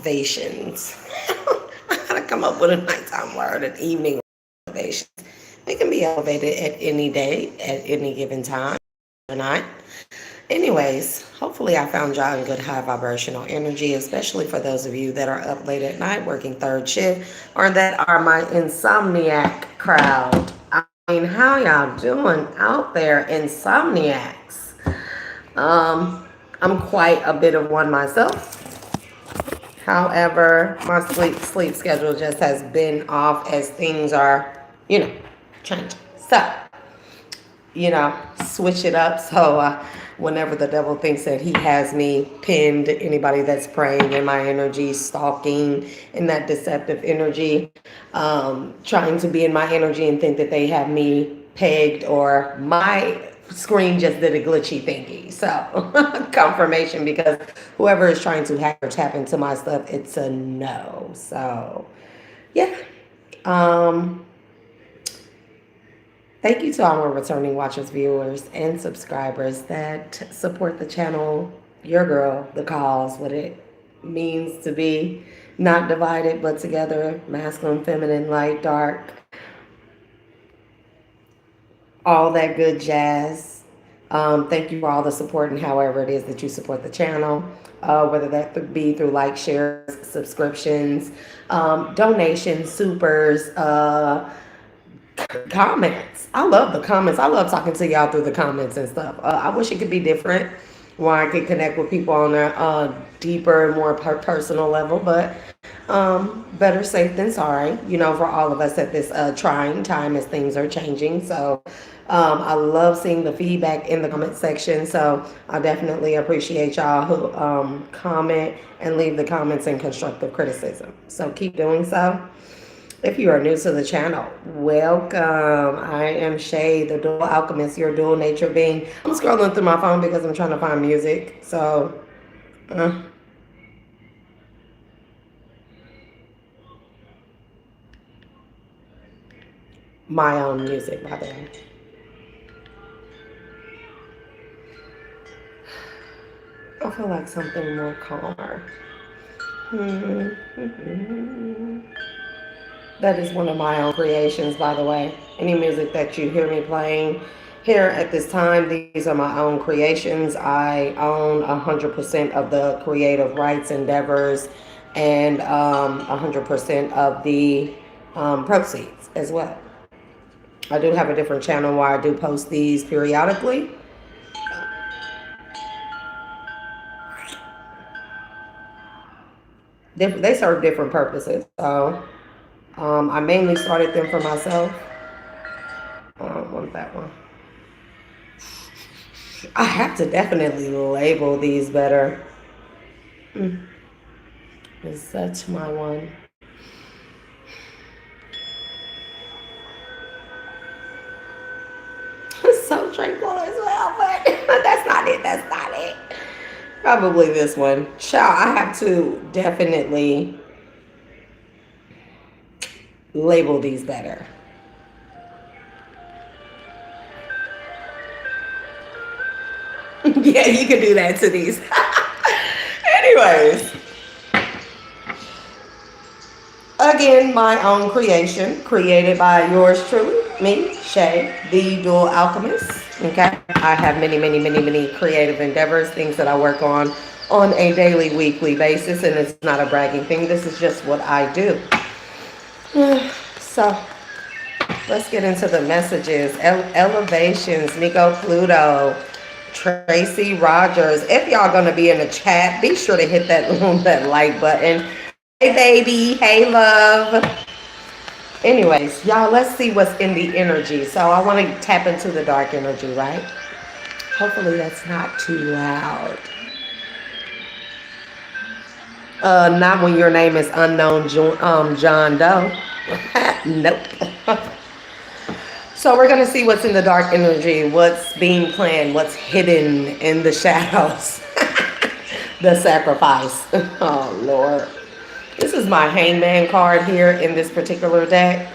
elevations. I gotta come up with a nighttime word, an evening elevation. We can be elevated at any day, at any given time, or not. Anyways, hopefully I found y'all in good high vibrational energy, especially for those of you that are up late at night working third shift or that are my insomniac crowd. I mean, how y'all doing out there, insomniacs? I'm quite a bit of one myself. However, my sleep schedule just has been off as things are, changing. So, switch it up. So, whenever the devil thinks that he has me pinned, anybody that's praying in my energy, stalking in that deceptive energy, trying to be in my energy and think that they have me pegged or my screen just did a glitchy thingy. So, confirmation because whoever is trying to hack or tap into my stuff, it's a no. So, yeah. Um, Thank you to all my returning watchers, viewers, and subscribers that support the channel. Your girl, the cause, what it means to be not divided but together, masculine, feminine, light, dark, all that good jazz. Thank you for all the support and however it is that you support the channel, whether that be through like, shares, subscriptions, donations, supers, comments. I love the comments. I love talking to y'all through the comments and stuff. I wish it could be different where I could connect with people on a deeper and more personal level, but better safe than sorry, for all of us at this trying time as things are changing. So I love seeing the feedback in the comment section. So I definitely appreciate y'all who comment and leave the comments and constructive criticism. So keep doing so. If you are new to the channel, welcome. I am Shay, the dual alchemist, your dual nature being. I'm scrolling through my phone because I'm trying to find music. So, my own music, by the way. I feel like something more calmer. That is one of my own creations, by the way. Any music that you hear me playing here at this time, these are my own creations. I own 100% of the creative rights endeavors and 100% of the proceeds as well. I do have a different channel where I do post these periodically. They serve different purposes. So I mainly started them for myself. I don't want that one. I have to definitely label these better. Is such my one. It's so tranquil as well, but that's not it. That's not it. Probably this one. Child, I have to definitely label these better. Yeah, you can do that to these. Anyways. Again, my own creation, created by yours truly, me, Shay, the dual alchemist. Okay. I have many, many, many, many creative endeavors, things that I work on a daily, weekly basis, and it's not a bragging thing. This is just what I do. So let's get into the messages. Elevations, Nico Pluto, Tracy Rogers. If y'all gonna be in the chat, be sure to hit that like button. Hey baby, hey love. Anyways, y'all, let's see what's in the energy. So I want to tap into the dark energy, right? Hopefully that's not too loud. Not when your name is unknown John Doe. Nope. So we're going to see what's in the dark energy, what's being planned, what's hidden in the shadows. The sacrifice. Oh, Lord. This is my hangman card here in this particular deck.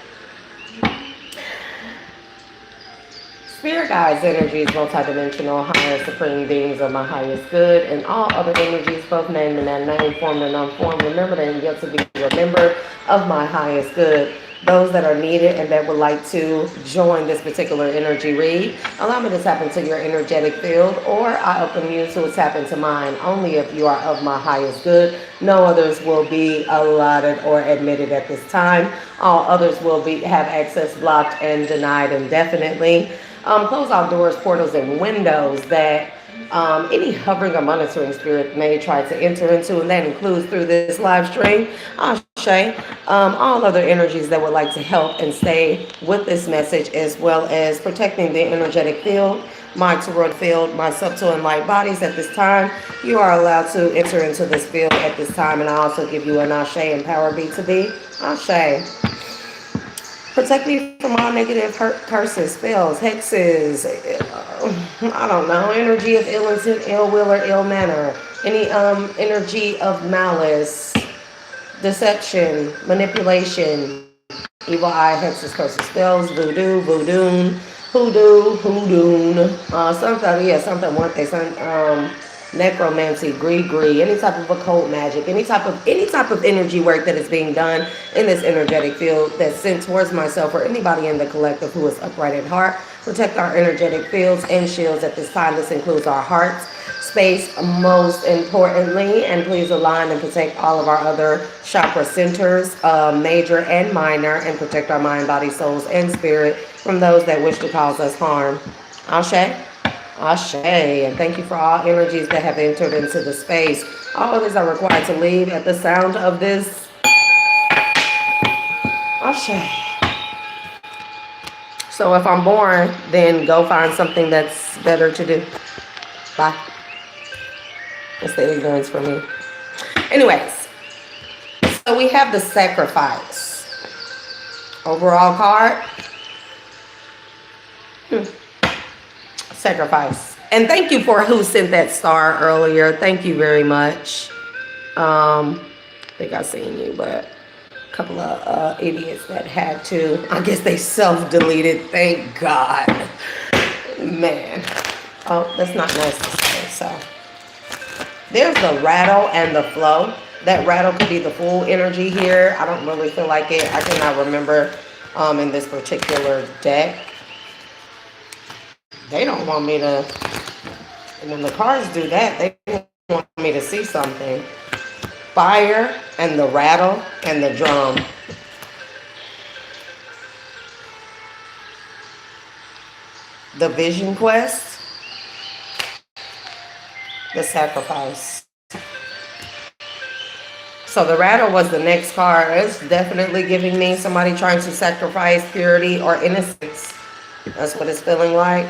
Spirit guides energies, multidimensional, higher supreme beings of my highest good, and all other energies, both named and unnamed, formed and unformed, remembered and yet to be remembered of my highest good. Those that are needed and that would like to join this particular energy read, allow me to tap into your energetic field, or I open you to tap into mine. Only if you are of my highest good. No others will be allotted or admitted at this time. All others will be have access blocked and denied indefinitely. Close out doors, portals, and windows that any hovering or monitoring spirit may try to enter into, and that includes through this live stream. Ashe, all other energies that would like to help and stay with this message, as well as protecting the energetic field, my toroid field, my subtle and light bodies at this time. You are allowed to enter into this field at this time, and I also give you an Ashe and power be to be. Ashe. Protect me from all negative hurt, curses, spells, hexes, I don't know, energy of ill intent, ill will, or ill manner. Any energy of malice, deception, manipulation, evil eye, hexes, curses, spells, hoodoo, something one thing, necromancy, gree, any type of occult magic, any type of energy work that is being done in this energetic field that's sent towards myself or anybody in the collective who is upright at heart. Protect our energetic fields and shields at this time. This includes our hearts space most importantly, and please align and protect all of our other chakra centers, major and minor, and protect our mind, body, souls, and spirit from those that wish to cause us harm. Ashe. Ashe, and thank you for all energies that have entered into the space. All others are required to leave at the sound of this. Ashe. So if I'm boring, then go find something that's better to do. Bye. That's the ignorance for me. Anyways, so we have the sacrifice. Overall card. Sacrifice. And thank you for who sent that star earlier. Thank you very much. I think I seen you, but a couple of idiots that had to. I guess they self-deleted. Thank God. Man. Oh, that's not necessary. So there's the rattle and the flow. That rattle could be the full energy here. I don't really feel like it. I cannot remember in this particular deck. They don't want me to, and when the cards do that, they want me to see something. Fire and the rattle and the drum. The vision quest. The sacrifice. So the rattle was the next card. It's definitely giving me somebody trying to sacrifice purity or innocence. That's what it's feeling like.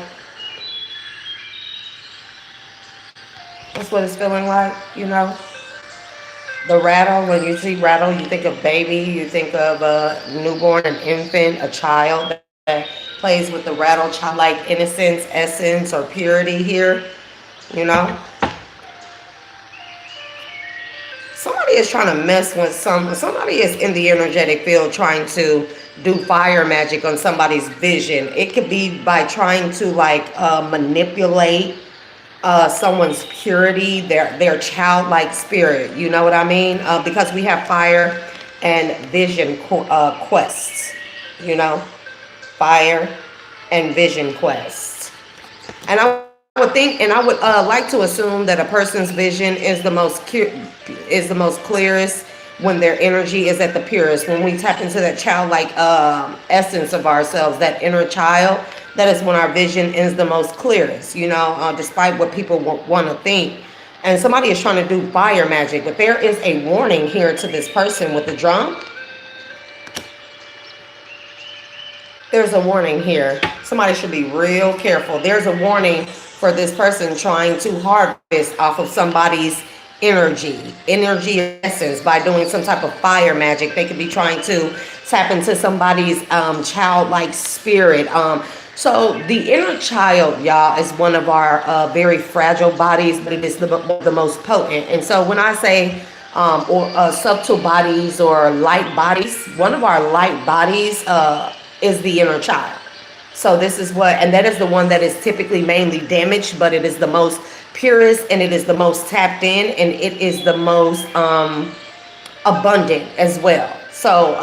That's what it's feeling like, you know. The rattle, when you see rattle, you think of baby, you think of a newborn, an infant, a child that plays with the rattle, childlike innocence, essence, or purity here, you know. Somebody is trying to mess with somebody is in the energetic field trying to do fire magic on somebody's vision. It could be by trying to manipulate someone's purity, their childlike spirit. You know what I mean? Because we have fire and vision quests. You know, fire and vision quests. And I would think, and I would like to assume that a person's vision is the most clearest when their energy is at the purest. When we tap into that childlike essence of ourselves, that inner child. That is when our vision is the most clearest, you know, despite what people want to think. And somebody is trying to do fire magic, but there is a warning here to this person with the drum. There's a warning here. Somebody should be real careful. There's a warning for this person trying to harvest off of somebody's energy essence by doing some type of fire magic. They could be trying to tap into somebody's childlike spirit. So the inner child, y'all, is one of our very fragile bodies, but it is the most potent. And so when I say subtle bodies or light bodies, one of our light bodies is the inner child. So this is what, and that is the one that is typically mainly damaged, but it is the most purest, and it is the most tapped in, and it is the most abundant as well. So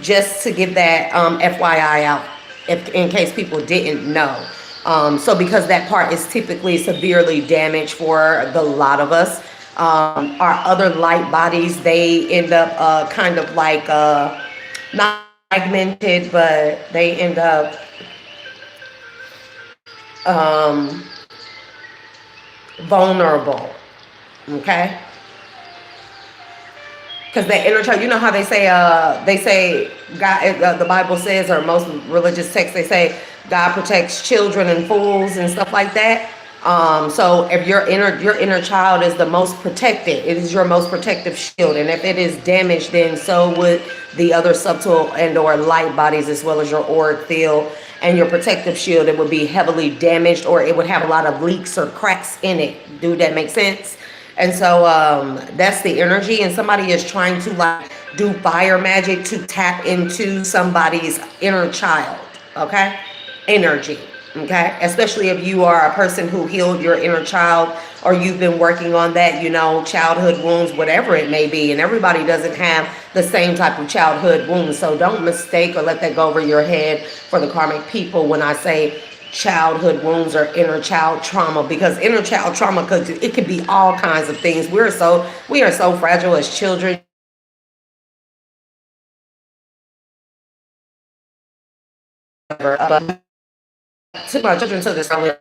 just to give that FYI out, if in case people didn't know. So because that part is typically severely damaged for the lot of us, our other light bodies, they end up kind of like not fragmented, but they end up um, vulnerable. Okay, because that inner child, you know how they say God, the Bible says, or most religious texts, they say God protects children and fools and stuff like that. So if your inner child is the most protected, it is your most protective shield, and if it is damaged, then so would the other subtle and or light bodies, as well as your auric field and your protective shield. It would be heavily damaged, or it would have a lot of leaks or cracks in it. Do that make sense? And so that's the energy, and somebody is trying to like do fire magic to tap into somebody's inner child, okay? Energy, okay? Especially if you are a person who healed your inner child, or you've been working on that, childhood wounds, whatever it may be. And everybody doesn't have the same type of childhood wounds. So don't mistake or let that go over your head for the karmic people when I say childhood wounds or inner child trauma, because inner child trauma it could be all kinds of things. We are so fragile as children. But took my children to this earlier.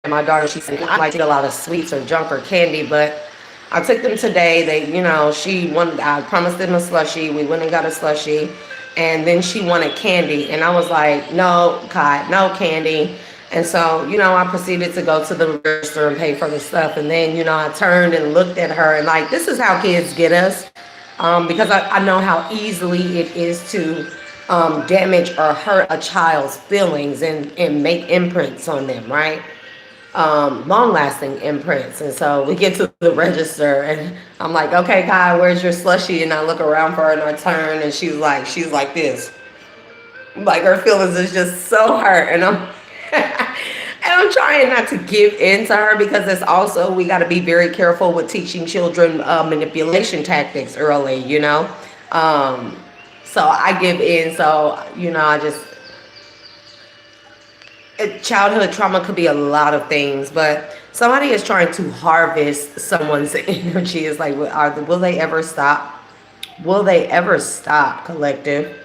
And my daughter, she said, I like to eat a lot of sweets or junk or candy, but I took them today. I promised them a slushie. We went and got a slushie. And then she wanted candy. And I was like, no, Kai, no candy. And so, I proceeded to go to the register and pay for the stuff. And then, I turned and looked at her and like, this is how kids get us. Because I know how easily it is to damage or hurt a child's feelings and make imprints on them, right? Long-lasting imprints. And so we get to the register, and I'm like, okay, Kai, where's your slushie? And I look around for her, and I turn, and she's like this. Like her feelings is just so hurt, and I'm and I'm trying not to give in to her, because it's also, we got to be very careful with teaching children manipulation tactics early. So I give in. So I just, childhood trauma could be a lot of things, but somebody is trying to harvest someone's energy. It's like, will they ever stop? Will they ever stop, collective?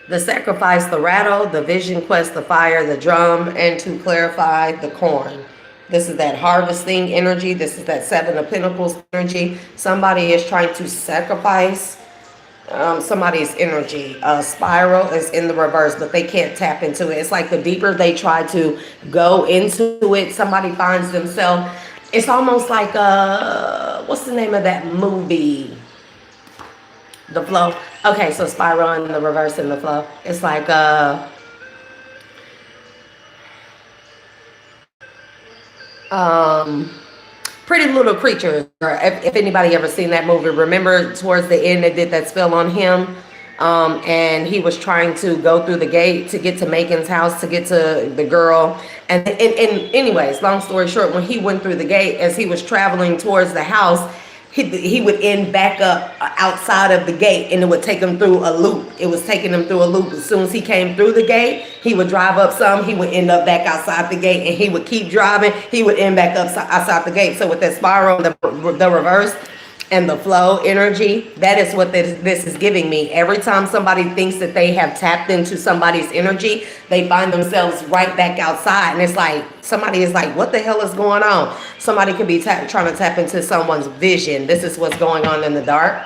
The sacrifice, the rattle, the vision quest, the fire, the drum, and to clarify, the corn. This is that harvesting energy. This is that Seven of Pentacles energy. Somebody is trying to sacrifice somebody's energy. Spiral is in the reverse, but they can't tap into it. It's like the deeper they try to go into it, somebody finds themselves. It's almost like what's the name of that movie? The Flow. Okay, so spiral in the reverse and the flow. It's like Pretty Little Creatures, or if anybody ever seen that movie, remember towards the end they did that spell on him, and he was trying to go through the gate to get to Megan's house, to get to the girl, and anyways, long story short, when he went through the gate, as he was traveling towards the house, he would end back up outside of the gate, and it would take him through a loop. It was taking him through a loop. As soon as he came through the gate, he would drive up some, he would end up back outside the gate, and he would keep driving, he would end back up outside the gate. So with that spiral, the reverse, and the flow energy, that is what this is giving me. Every time somebody thinks that they have tapped into somebody's energy, they find themselves right back outside. And it's like, somebody is like, what the hell is going on? Somebody could be trying to tap into someone's vision. This is what's going on in the dark.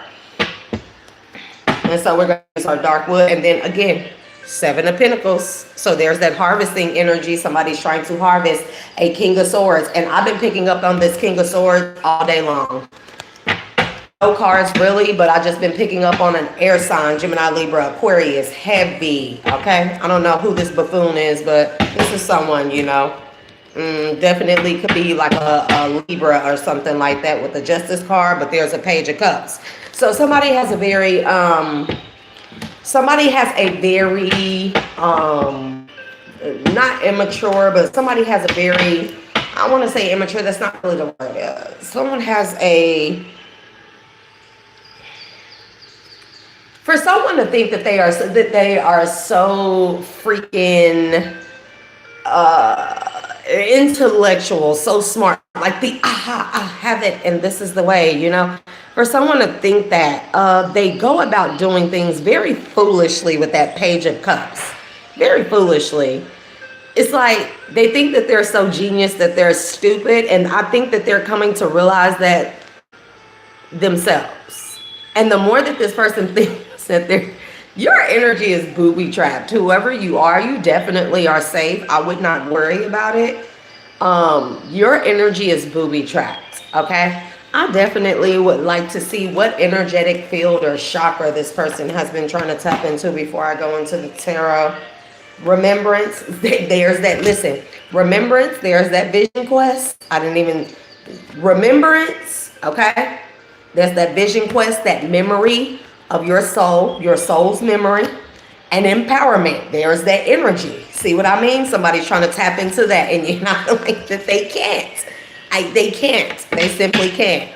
And so we're going to use our dark wood. And then again, Seven of Pentacles. So there's that harvesting energy. Somebody's trying to harvest a King of Swords. And I've been picking up on this King of Swords all day long. No cards really, but I just been picking up on an air sign, Gemini, Libra, Aquarius, heavy. Okay, I don't know who this buffoon is, but this is someone, definitely could be like a Libra or something like that with the Justice card, but there's a Page of Cups. So somebody has a very not immature, but somebody has a very, I want to say immature, that's not really the word. Someone has a, for someone to think that they are so freaking intellectual, so smart, like the aha, I have it, and this is the way, For someone to think that they go about doing things very foolishly with that page of cups, very foolishly. It's like they think that they're so genius that they're stupid, and I think that they're coming to realize that themselves. And the more that this person thinks that your energy is booby trapped. Whoever you are, you definitely are safe. I would not worry about it. Your energy is booby trapped. Okay. I definitely would like to see what energetic field or chakra this person has been trying to tap into before I go into the tarot. Remembrance, there's that, listen, remembrance, there's that vision quest. I didn't even, remembrance, okay? There's that vision quest, that memory of your soul, your soul's memory, and empowerment. There's that energy. See what I mean? Somebody's trying to tap into that, and you're not like that they can't. They can't. They simply can't.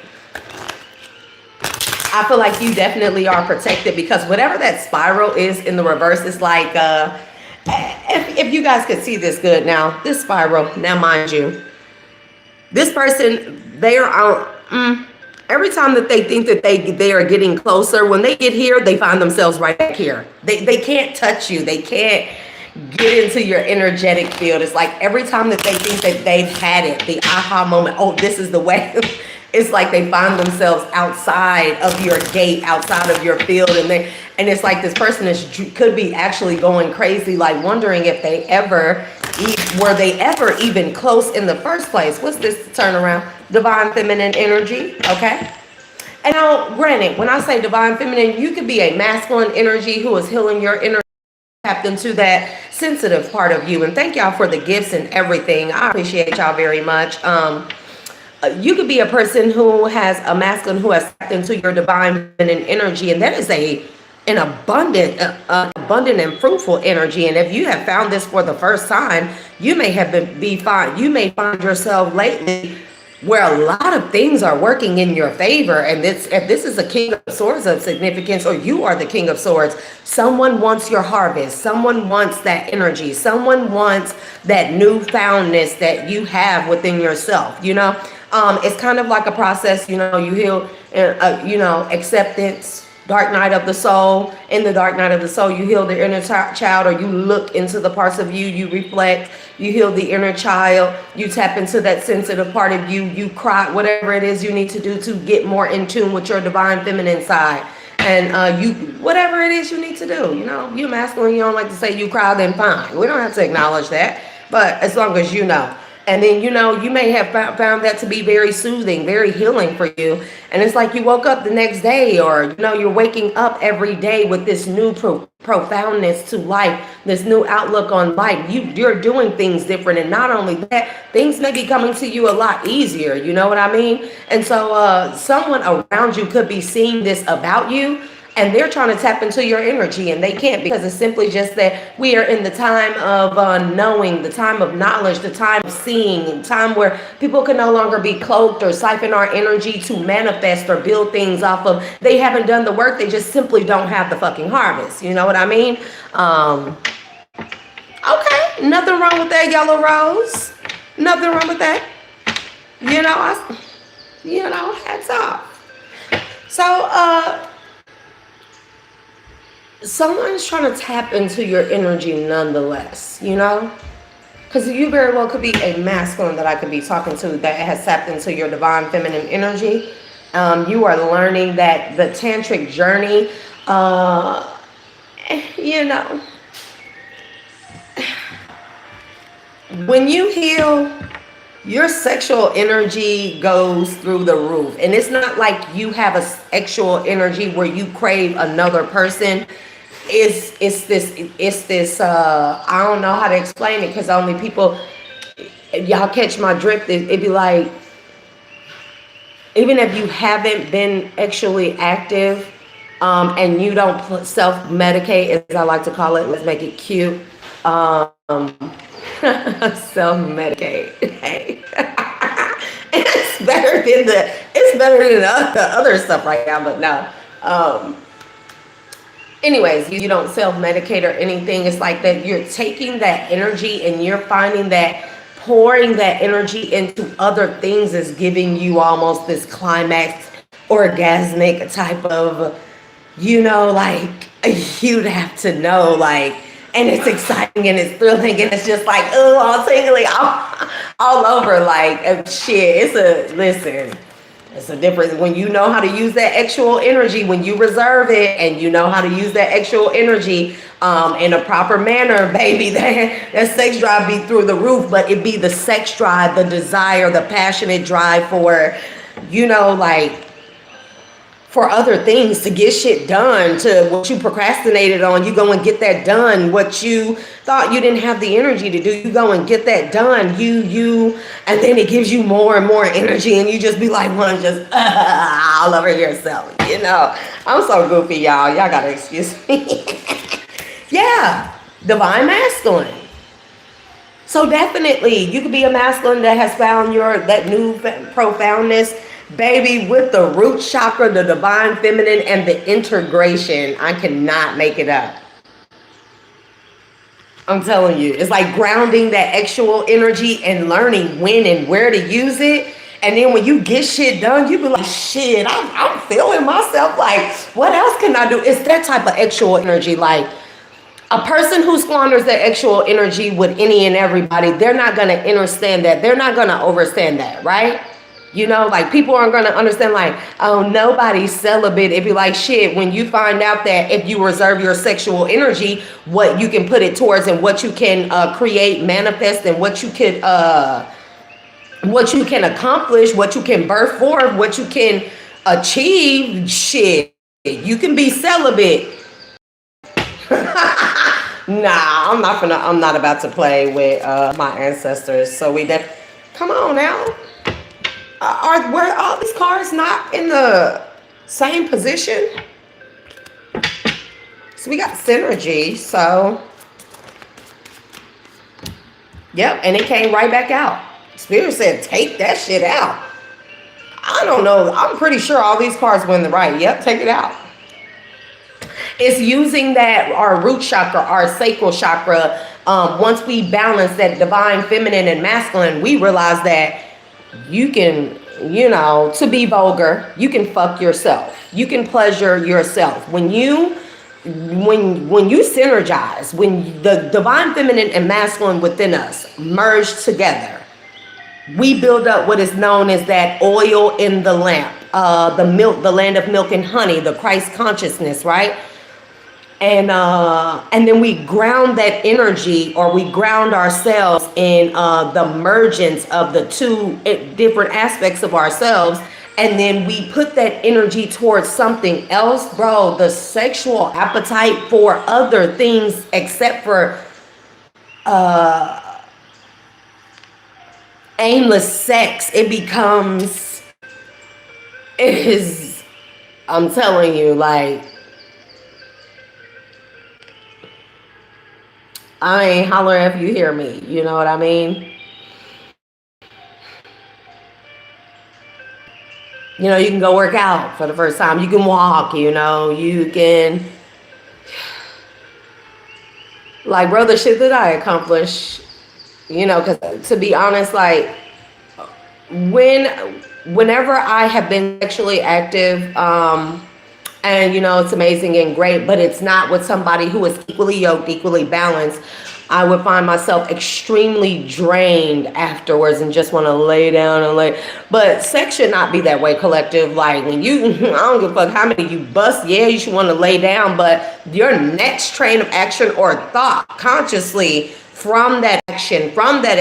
I feel like you definitely are protected because whatever that spiral is in the reverse is like, if you guys could see this good now, this spiral, now mind you, this person, they are out. Every time that they think that they are getting closer, when they get here, they find themselves right back here. They can't touch you. They can't get into your energetic field. It's like every time that they think that they've had it, the aha moment, oh, this is the way. It's like they find themselves outside of your gate, outside of your field, and it's like this person could be actually going crazy, like wondering if were they ever even close in the first place. What's this turnaround? Divine feminine energy, okay? And now, granted, when I say divine feminine, you could be a masculine energy who is healing your inner, tapped into that sensitive part of you. And thank y'all for the gifts and everything. I appreciate y'all very much. You could be a person who has a masculine who has tapped into your divine feminine energy, and that is an abundant and fruitful energy. And if you have found this for the first time, you may you may find yourself lately where a lot of things are working in your favor. And if this is a king of swords of significance, or you are the king of swords, someone wants your harvest. Someone wants that energy. Someone wants that newfoundness that you have within yourself. It's kind of like a process. You heal, acceptance. Dark night of the soul. In the dark night of the soul, you heal the inner child, or you look into the parts of you, you reflect, you heal the inner child, you tap into that sensitive part of you, you cry, whatever it is you need to do to get more in tune with your divine feminine side. And whatever it is you need to do, you're masculine, you don't like to say you cry, then fine. We don't have to acknowledge that, but as long as you know. And then, you may have found that to be very soothing, very healing for you. And it's like you woke up the next day, or, you're waking up every day with this new profoundness to life, this new outlook on life. You're doing things different. And not only that, things may be coming to you a lot easier. You know what I mean? And so someone around you could be seeing this about you, and they're trying to tap into your energy, and they can't, because it's simply just that we are in the time of knowing, the time of knowledge, the time of seeing, time where people can no longer be cloaked or siphon our energy to manifest or build things off of. They haven't done the work. They just simply don't have the fucking harvest. You know what I mean? Okay, nothing wrong with that, yellow rose. Nothing wrong with that. Hats off. So, someone's trying to tap into your energy nonetheless, because you very well could be a masculine that I could be talking to that has tapped into your divine feminine energy. You are learning that the tantric journey, when you heal, your sexual energy goes through the roof. And it's not like you have a sexual energy where you crave another person. It's this I don't know how to explain it, because only people, y'all catch my drift. It'd be like, even if you haven't been actually active, and you don't self-medicate, as I like to call it, let's make it cute. Um, self-medicate. Hey. It's better than the other stuff right now, but no. Um, anyways, you don't self-medicate or anything. It's like that you're taking that energy and you're finding that pouring that energy into other things is giving you almost this climax orgasmic type of, like you'd have to know, like, and it's exciting and it's thrilling and it's just like, oh, all tingly all over. Like, shit, it's a difference when you know how to use that actual energy, when you reserve it and you know how to use that actual energy in a proper manner, baby. That sex drive be through the roof, but it be the sex drive, the desire, the passionate drive for, like for other things, to get shit done, to what you procrastinated on, you go and get that done. What you thought you didn't have the energy to do, you go and get that done. And then it gives you more and more energy, and you just be like, want to just all over yourself. I'm so goofy, y'all. Y'all gotta excuse me. Yeah, divine masculine. So definitely, you could be a masculine that has found that new profoundness, baby, with the root chakra, the divine feminine, and the integration. I cannot make it up. I'm telling you, it's like grounding that actual energy and learning when and where to use it. And then when you get shit done, you be like, shit, I'm feeling myself. Like, what else can I do? It's that type of actual energy. Like, a person who squanders their actual energy with any and everybody, they're not going to understand that. They're not going to overstand that, right? Like, people aren't going to understand, like, oh, nobody's celibate. It'd be like, shit, when you find out that if you reserve your sexual energy, what you can put it towards and what you can create, manifest, and what you can accomplish, what you can birth forth, what you can achieve, shit, you can be celibate. Nah, I'm not about to play with my ancestors. So come on now. Were all these cards not in the same position? So we got synergy. So, yep, and it came right back out. Spirit said, take that shit out. I don't know. I'm pretty sure all these cards were in the right. Yep, take it out. It's using our root chakra, our sacral chakra. Once we balance that divine feminine and masculine, we realize that you can, to be vulgar, you can fuck yourself. You can pleasure yourself. When you synergize, when the divine feminine and masculine within us merge together, we build up what is known as that oil in the lamp, the land of milk and honey, the Christ consciousness, right? And then we ground that energy, or we ground ourselves in the mergence of the two different aspects of ourselves. And then we put that energy towards something else, bro. The sexual appetite for other things except for aimless sex, I'm telling you, like, I ain't holler if you hear me. You know what I mean? You can go work out for the first time. You can walk, you can, like, bro, the shit that I accomplish, because to be honest, like, whenever I have been sexually active, and it's amazing and great, but it's not with somebody who is equally yoked, equally balanced, I would find myself extremely drained afterwards and just want to lay down and lay. But sex should not be that way, collective. Like, when I don't give a fuck how many you bust, yeah, you should want to lay down, but your next train of action or thought consciously from that action, from that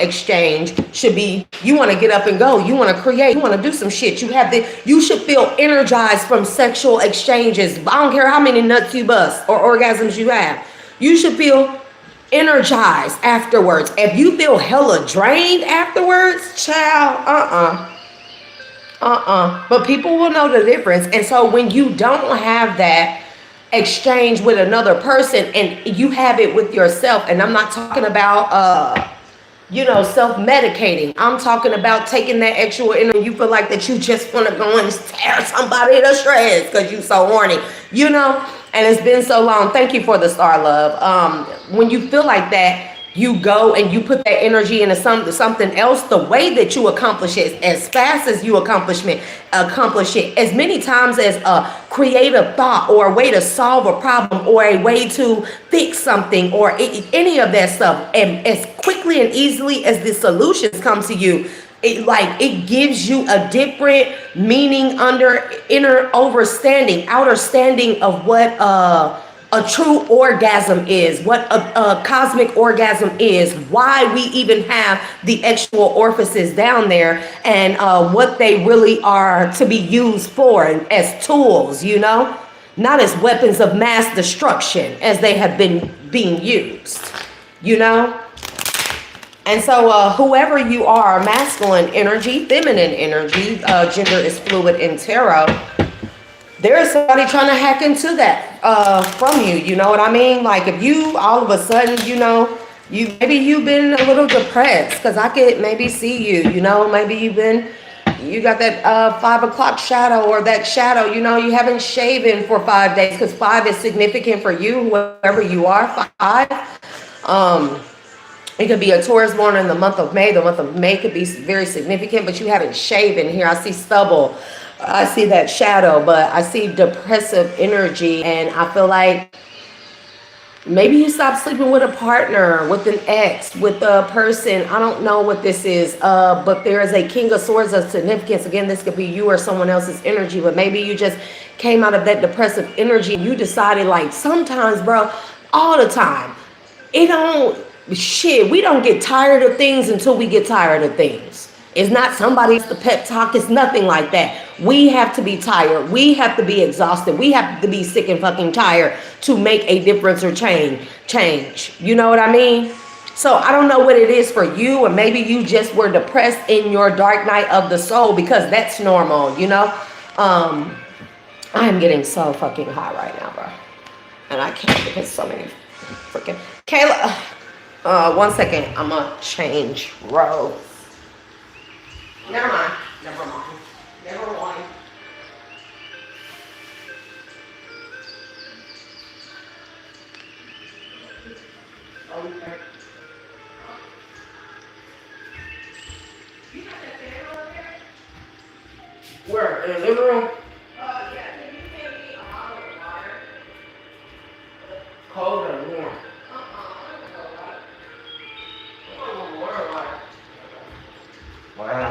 exchange should be, you want to get up and go, you want to create, you want to do some shit. You should feel energized from sexual exchanges. I don't care how many nuts you bust or orgasms you have. You should feel energized afterwards. If you feel hella drained afterwards, child, but people will know the difference. And so when you don't have that, exchange with another person, and you have it with yourself. And I'm not talking about self-medicating. I'm talking about taking that actual energy. You feel like that you just want to go and tear somebody to shreds because you so horny, and it's been so long. Thank you for the star, love. When you feel like that, you go and you put that energy into something else. The way that you accomplish it, as fast as you accomplish it, as many times as a creative thought or a way to solve a problem or a way to fix something or any of that stuff, and as quickly and easily as the solutions come to you, it gives you a different meaning, outer standing of what a true orgasm is, what a cosmic orgasm is, why we even have the actual orifices down there, and what they really are to be used for as tools, not as weapons of mass destruction as they have been being used, And so whoever you are, masculine energy, feminine energy, gender is fluid in tarot, there is somebody trying to hack into that from you. You know what I mean? Like if you all of a sudden, maybe you've been a little depressed, because I could maybe see you, maybe you got that 5 o'clock shadow, or that shadow, you haven't shaven for 5 days, because 5 is significant for you, whoever you are, 5. It could be a Taurus born in the month of May. The month of May could be very significant, but you haven't shaven. Here I see stubble. I see that shadow, but I see depressive energy, and I feel like maybe you stopped sleeping with a partner, with an ex, with a person. I don't know what this is, but there is a King of Swords of significance. Again, this could be you or someone else's energy, but maybe you just came out of that depressive energy and you decided, like, sometimes, bro, all the time, we don't get tired of things until we get tired of things. It's not somebody else's pep talk. It's nothing like that. We have to be tired. We have to be exhausted. We have to be sick and fucking tired to make a difference or change. You know what I mean? So I don't know what it is for you, or maybe you just were depressed in your dark night of the soul, because that's normal, I am getting so fucking hot right now, bro. And I can't, because so many freaking... Kayla, 1 second. I'm going to change row. Never mind. Okay. You got that fan over there? Where? In the living room? Yeah. Can you give me a bottle of water? Cold or warm?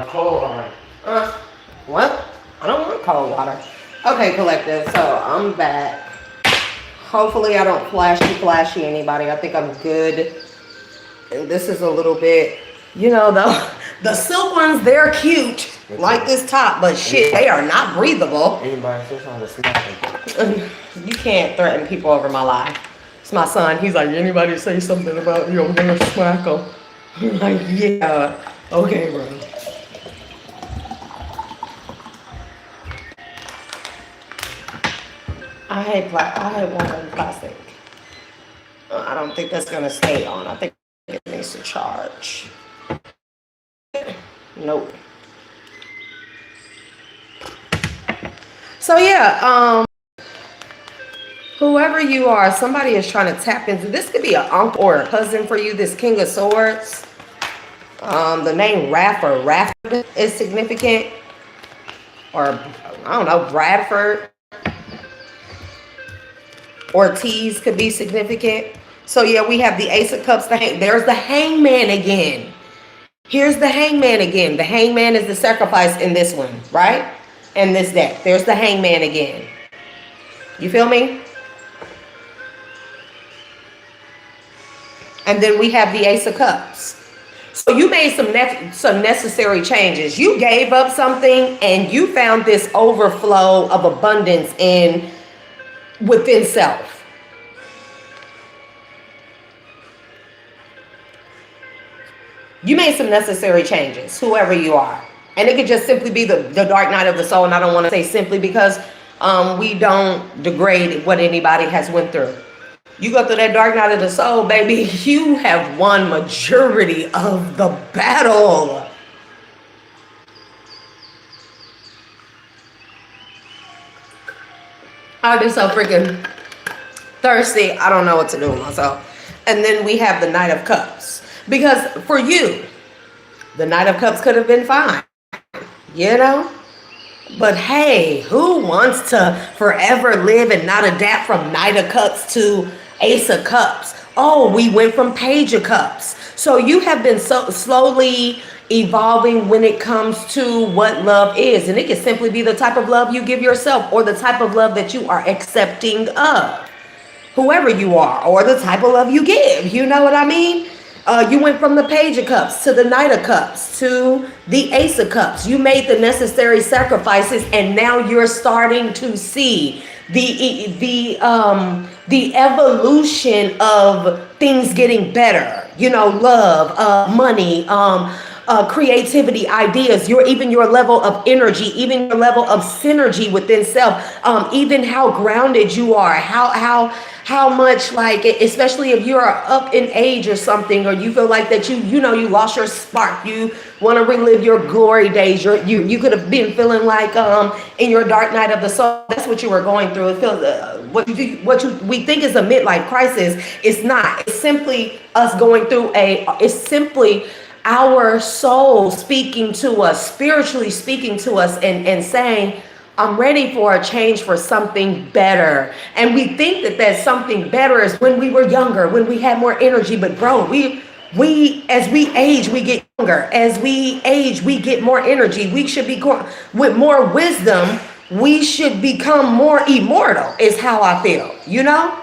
Cold water. What? I don't want cold water. Okay, collective. So I'm back. Hopefully I don't flashy anybody. I think I'm good. And this is a little bit, the silk ones, they're cute, like this top, but shit, they are not breathable. Anybody still trying to smack? You can't threaten people over my life. It's my son. He's like, anybody say something about you, I'm gonna smack them. I'm like, yeah, okay, bro. I hate water in plastic. I don't think that's gonna stay on. I think it needs to charge. Nope. So yeah, whoever you are, somebody is trying to tap into. This could be an uncle or a cousin for you. This King of Swords. The name Rafford is significant, or I don't know, Bradford. Ortiz could be significant. So yeah, we have the Ace of Cups. There's the Hangman again. Here's the Hangman again. The Hangman is the sacrifice in this one, right? And this deck. There's the Hangman again. You feel me? And then we have the Ace of Cups. So you made some necessary changes. You gave up something and you found this overflow of abundance within self. You made some necessary changes, whoever you are. And it could just simply be the dark night of the soul. And I don't want to say simply because We don't degrade what anybody has went through. You go through that dark night of the soul, baby, you have won majority of the battle. I be so freaking thirsty. I don't know what to do with myself. And then we have the Knight of Cups. Because for you, the Knight of Cups could have been fine, you know? But hey, who wants to forever live and not adapt from Knight of Cups to Ace of Cups? Oh, we went from Page of Cups. So you have been so slowly evolving when it comes to what love is. And it can simply be the type of love you give yourself or the type of love that you are accepting of whoever you are, or the type of love you give. You know what I mean? You went from the Page of Cups to the Knight of Cups to the Ace of Cups. You made the necessary sacrifices, and now you're starting to see the evolution of things getting better. You know, love, money, creativity, ideas, your level of energy, even your level of synergy within self, even how grounded you are, how much, like, especially if you're up in age or something, or you feel like that you lost your spark, you want to relive your glory days, you could have been feeling like in your dark night of the soul. That's what you were going through. It feels we think is a midlife crisis. It's not. It's simply us going through it's simply our soul speaking to us, spiritually speaking to us, and saying, I'm ready for a change, for something better. And we think that something better is when we were younger, when we had more energy. But bro, we as we age, we get younger. As we age, we get more energy. We should be with more wisdom. We should become more immortal, is how I feel, you know?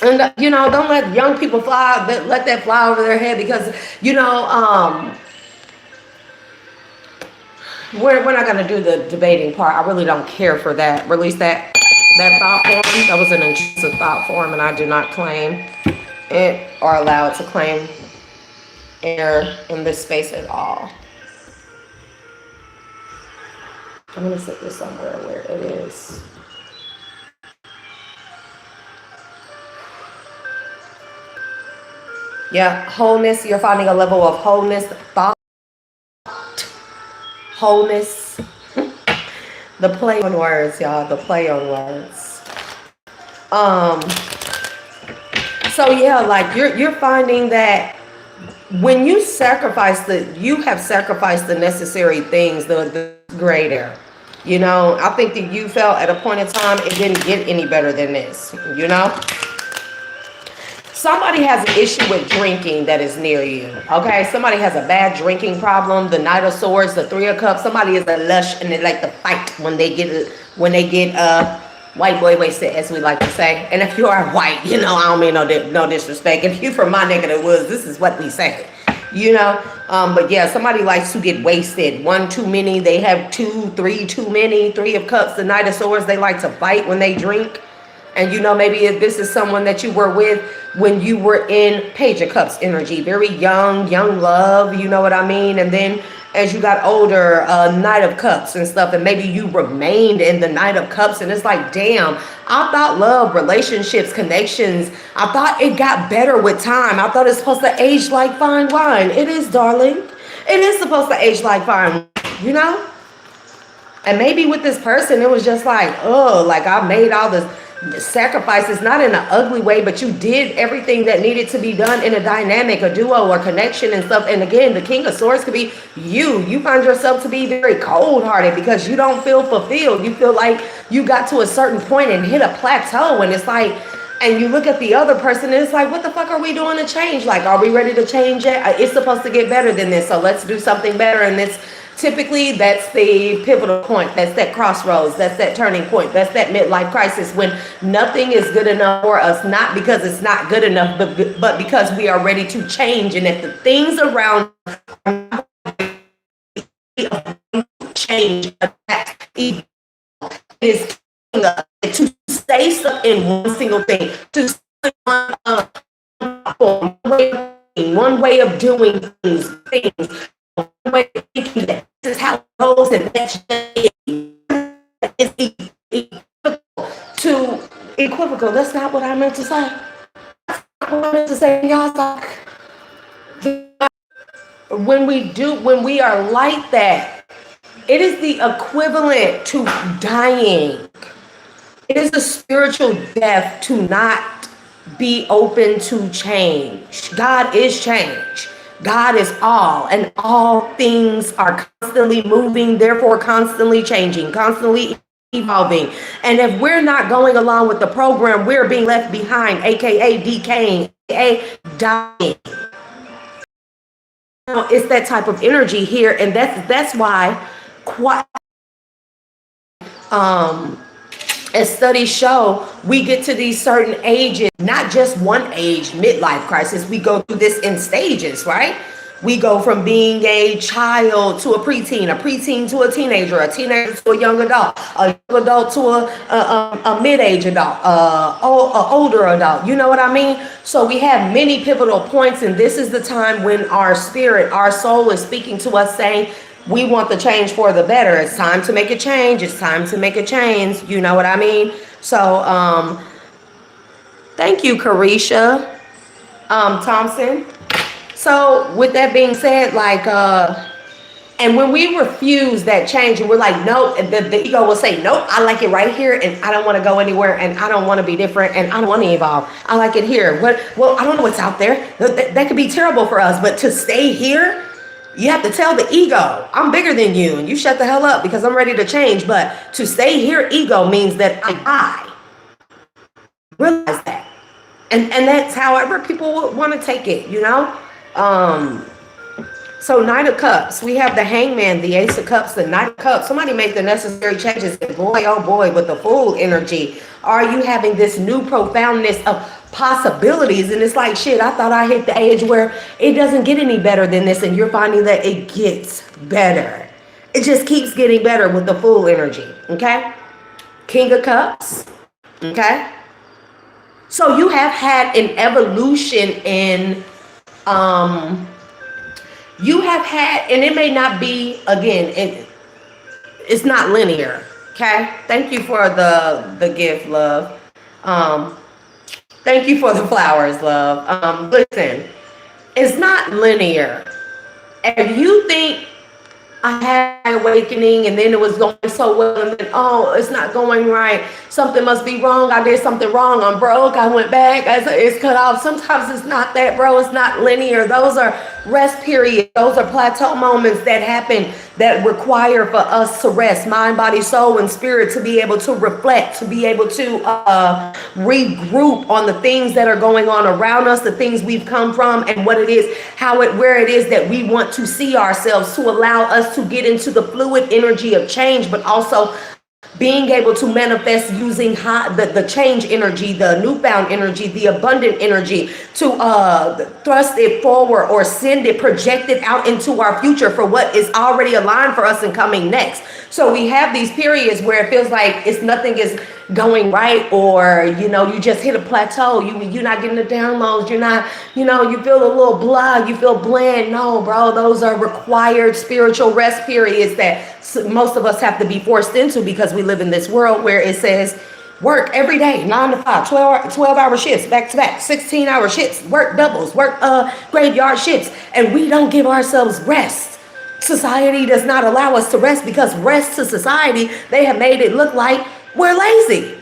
And, don't let young people fly, let that fly over their head, because, we're not going to do the debating part. I really don't care for that. Release that thought form. That was an intrusive thought form, and I do not claim it or allow it to claim air in this space at all. I'm going to set this somewhere where it is. Yeah, wholeness. You're finding a level of wholeness, thought, wholeness. The play on words, y'all. The play on words. So yeah, like you're finding that when you have sacrificed the necessary things, the greater. I think that you felt at a point in time it didn't get any better than this. Somebody has an issue with drinking that is near you. Okay, somebody has a bad drinking problem. The Knight of Swords, the Three of Cups. Somebody is a lush and they like to fight when they get white boy wasted, as we like to say. And if you are white, I don't mean no disrespect. If you from my neck of the woods, this is what we say. But yeah, somebody likes to get wasted. One too many. They have two, three too many. Three of Cups, the Knight of Swords. They like to fight when they drink. And maybe if this is someone that you were with when you were in Page of Cups energy, very young love, you know what I mean? And then as you got older, Knight of Cups and stuff, and maybe you remained in the Knight of Cups, and it's like, damn, I thought love, relationships, connections, I thought it got better with time. I thought it's supposed to age like fine wine. It is, darling. It is supposed to age like fine wine, And maybe with this person, it was just like, oh, like I made all this sacrifices, not in an ugly way, but you did everything that needed to be done in a dynamic, a duo, or connection and stuff. And again, the King of Swords could be you find yourself to be very cold-hearted because you don't feel fulfilled. You feel like you got to a certain point and hit a plateau, and it's like, and you look at the other person and it's like, what the fuck are we doing to change? Like, are we ready to change it? It's supposed to get better than this, so let's do something better. And it's typically, that's the pivotal point. That's that crossroads. That's that turning point. That's that midlife crisis when nothing is good enough for us, not because it's not good enough, but because we are ready to change, and that the things around change it is to stay stuck in one single thing, to stay one way of doing things, one way of thinking that this is how it goes, and that's just it. equivocal. That's not what I meant to say. What I meant to say, y'all. When we are like that, it is the equivalent to dying. It is a spiritual death to not be open to change. God is change. God is all, and all things are constantly moving, therefore constantly changing, constantly evolving. And if we're not going along with the program, we're being left behind, aka decaying, aka dying. It's that type of energy here, and that's why quite um as studies show, we get to these certain ages, not just one age, midlife crisis. We go through this in stages, right? We go from being a child to a preteen to a teenager to a young adult to a mid-age adult, older adult. You know what I mean? So we have many pivotal points, and this is the time when our spirit, our soul is speaking to us saying, we want the change for the better. It's time to make a change. It's time to make a change. You know what I mean? So, thank you, Carisha Thompson. So, with that being said, like, and when we refuse that change and we're like, no, the ego will say, nope, I like it right here and I don't want to go anywhere and I don't want to be different and I don't want to evolve. I like it here. Well, I don't know what's out there. That could be terrible for us, but to stay here, you have to tell the ego, I'm bigger than you, and you shut the hell up because I'm ready to change. But to stay here, ego means that I realize that. And that's however people would want to take it, you know? So Knight of Cups, we have the Hangman, the Ace of Cups, the Knight of Cups. Somebody make the necessary changes. And boy, oh boy, with the Fool energy, are you having this new profoundness of possibilities? And it's like, shit, I thought I hit the age where it doesn't get any better than this. And you're finding that it gets better. It just keeps getting better with the Fool energy, okay? King of Cups, okay? So you have had an evolution in, you have had, and it may not be, again, it's not linear, okay? Thank you for the gift, love. Thank you for the flowers, love. Listen, it's not linear. If you think I had an awakening and then it was going so well and then, oh, it's not going right. Something must be wrong. I did something wrong. I'm broke. I went back. It's cut off. Sometimes it's not that, bro. It's not linear. Those are rest periods. Those are plateau moments that happen that require for us to rest, mind, body, soul, and spirit, to be able to reflect, to be able to regroup on the things that are going on around us, the things we've come from, and what it is, where it is that we want to see ourselves, to allow us to get into the fluid energy of change, but also being able to manifest using the change energy, the newfound energy, the abundant energy, to thrust it forward or send it, project it out into our future for what is already aligned for us and coming next. So we have these periods where it feels like nothing is going right, or you just hit a plateau. You're not getting the downloads. You're not, you feel a little blah, you feel bland. No, bro, those are required spiritual rest periods that most of us have to be forced into, because we live in this world where it says work every day, 9 to 5, 12-hour shifts, back to back, 16-hour shifts, work doubles, work graveyard shifts, and we don't give ourselves rest. Society does not allow us to rest, because rest to society, they have made it look like we're lazy.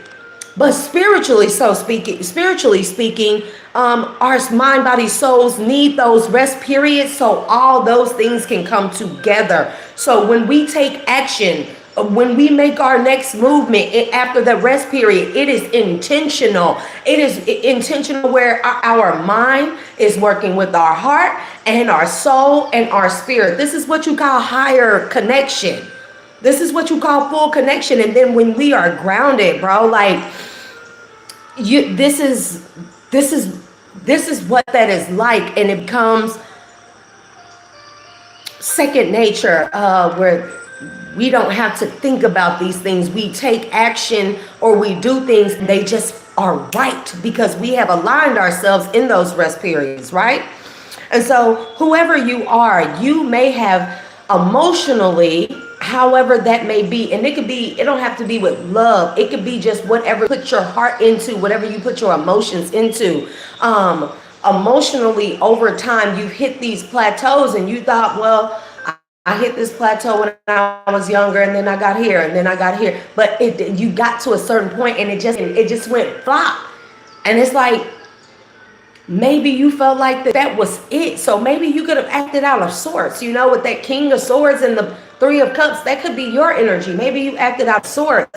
But spiritually speaking, our mind, body, souls need those rest periods so all those things can come together. So when we take action, when we make our next movement after the rest period, it is intentional. It is intentional where our mind is working with our heart and our soul and our spirit. This is what you call higher connection. This is what you call full connection. And then when we are grounded, bro, like this is what that is like, and it becomes second nature, where we don't have to think about these things. We take action or we do things, and they just are right because we have aligned ourselves in those rest periods, right? And so whoever you are, you may have emotionally however that may be. And it could be, it don't have to be with love. It could be just whatever you put your heart into, whatever you put your emotions into. Emotionally, over time, you hit these plateaus and you thought, well, I hit this plateau when I was younger, and then I got here, and then I got here. But you got to a certain point, and it just went flop. And it's like, maybe you felt like that was it. So maybe you could have acted out of sorts, with that King of Swords and the Three of Cups. That could be your energy. Maybe you acted out of sorts.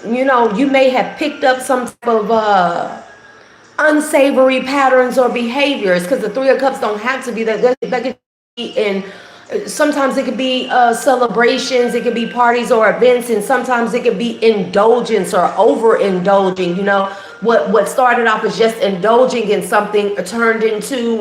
You may have picked up some type of unsavory patterns or behaviors, because the Three of Cups don't have to be that could be in. Sometimes it could be celebrations, it could be parties or events, and sometimes it could be indulgence or overindulging. What started off as just indulging in something turned into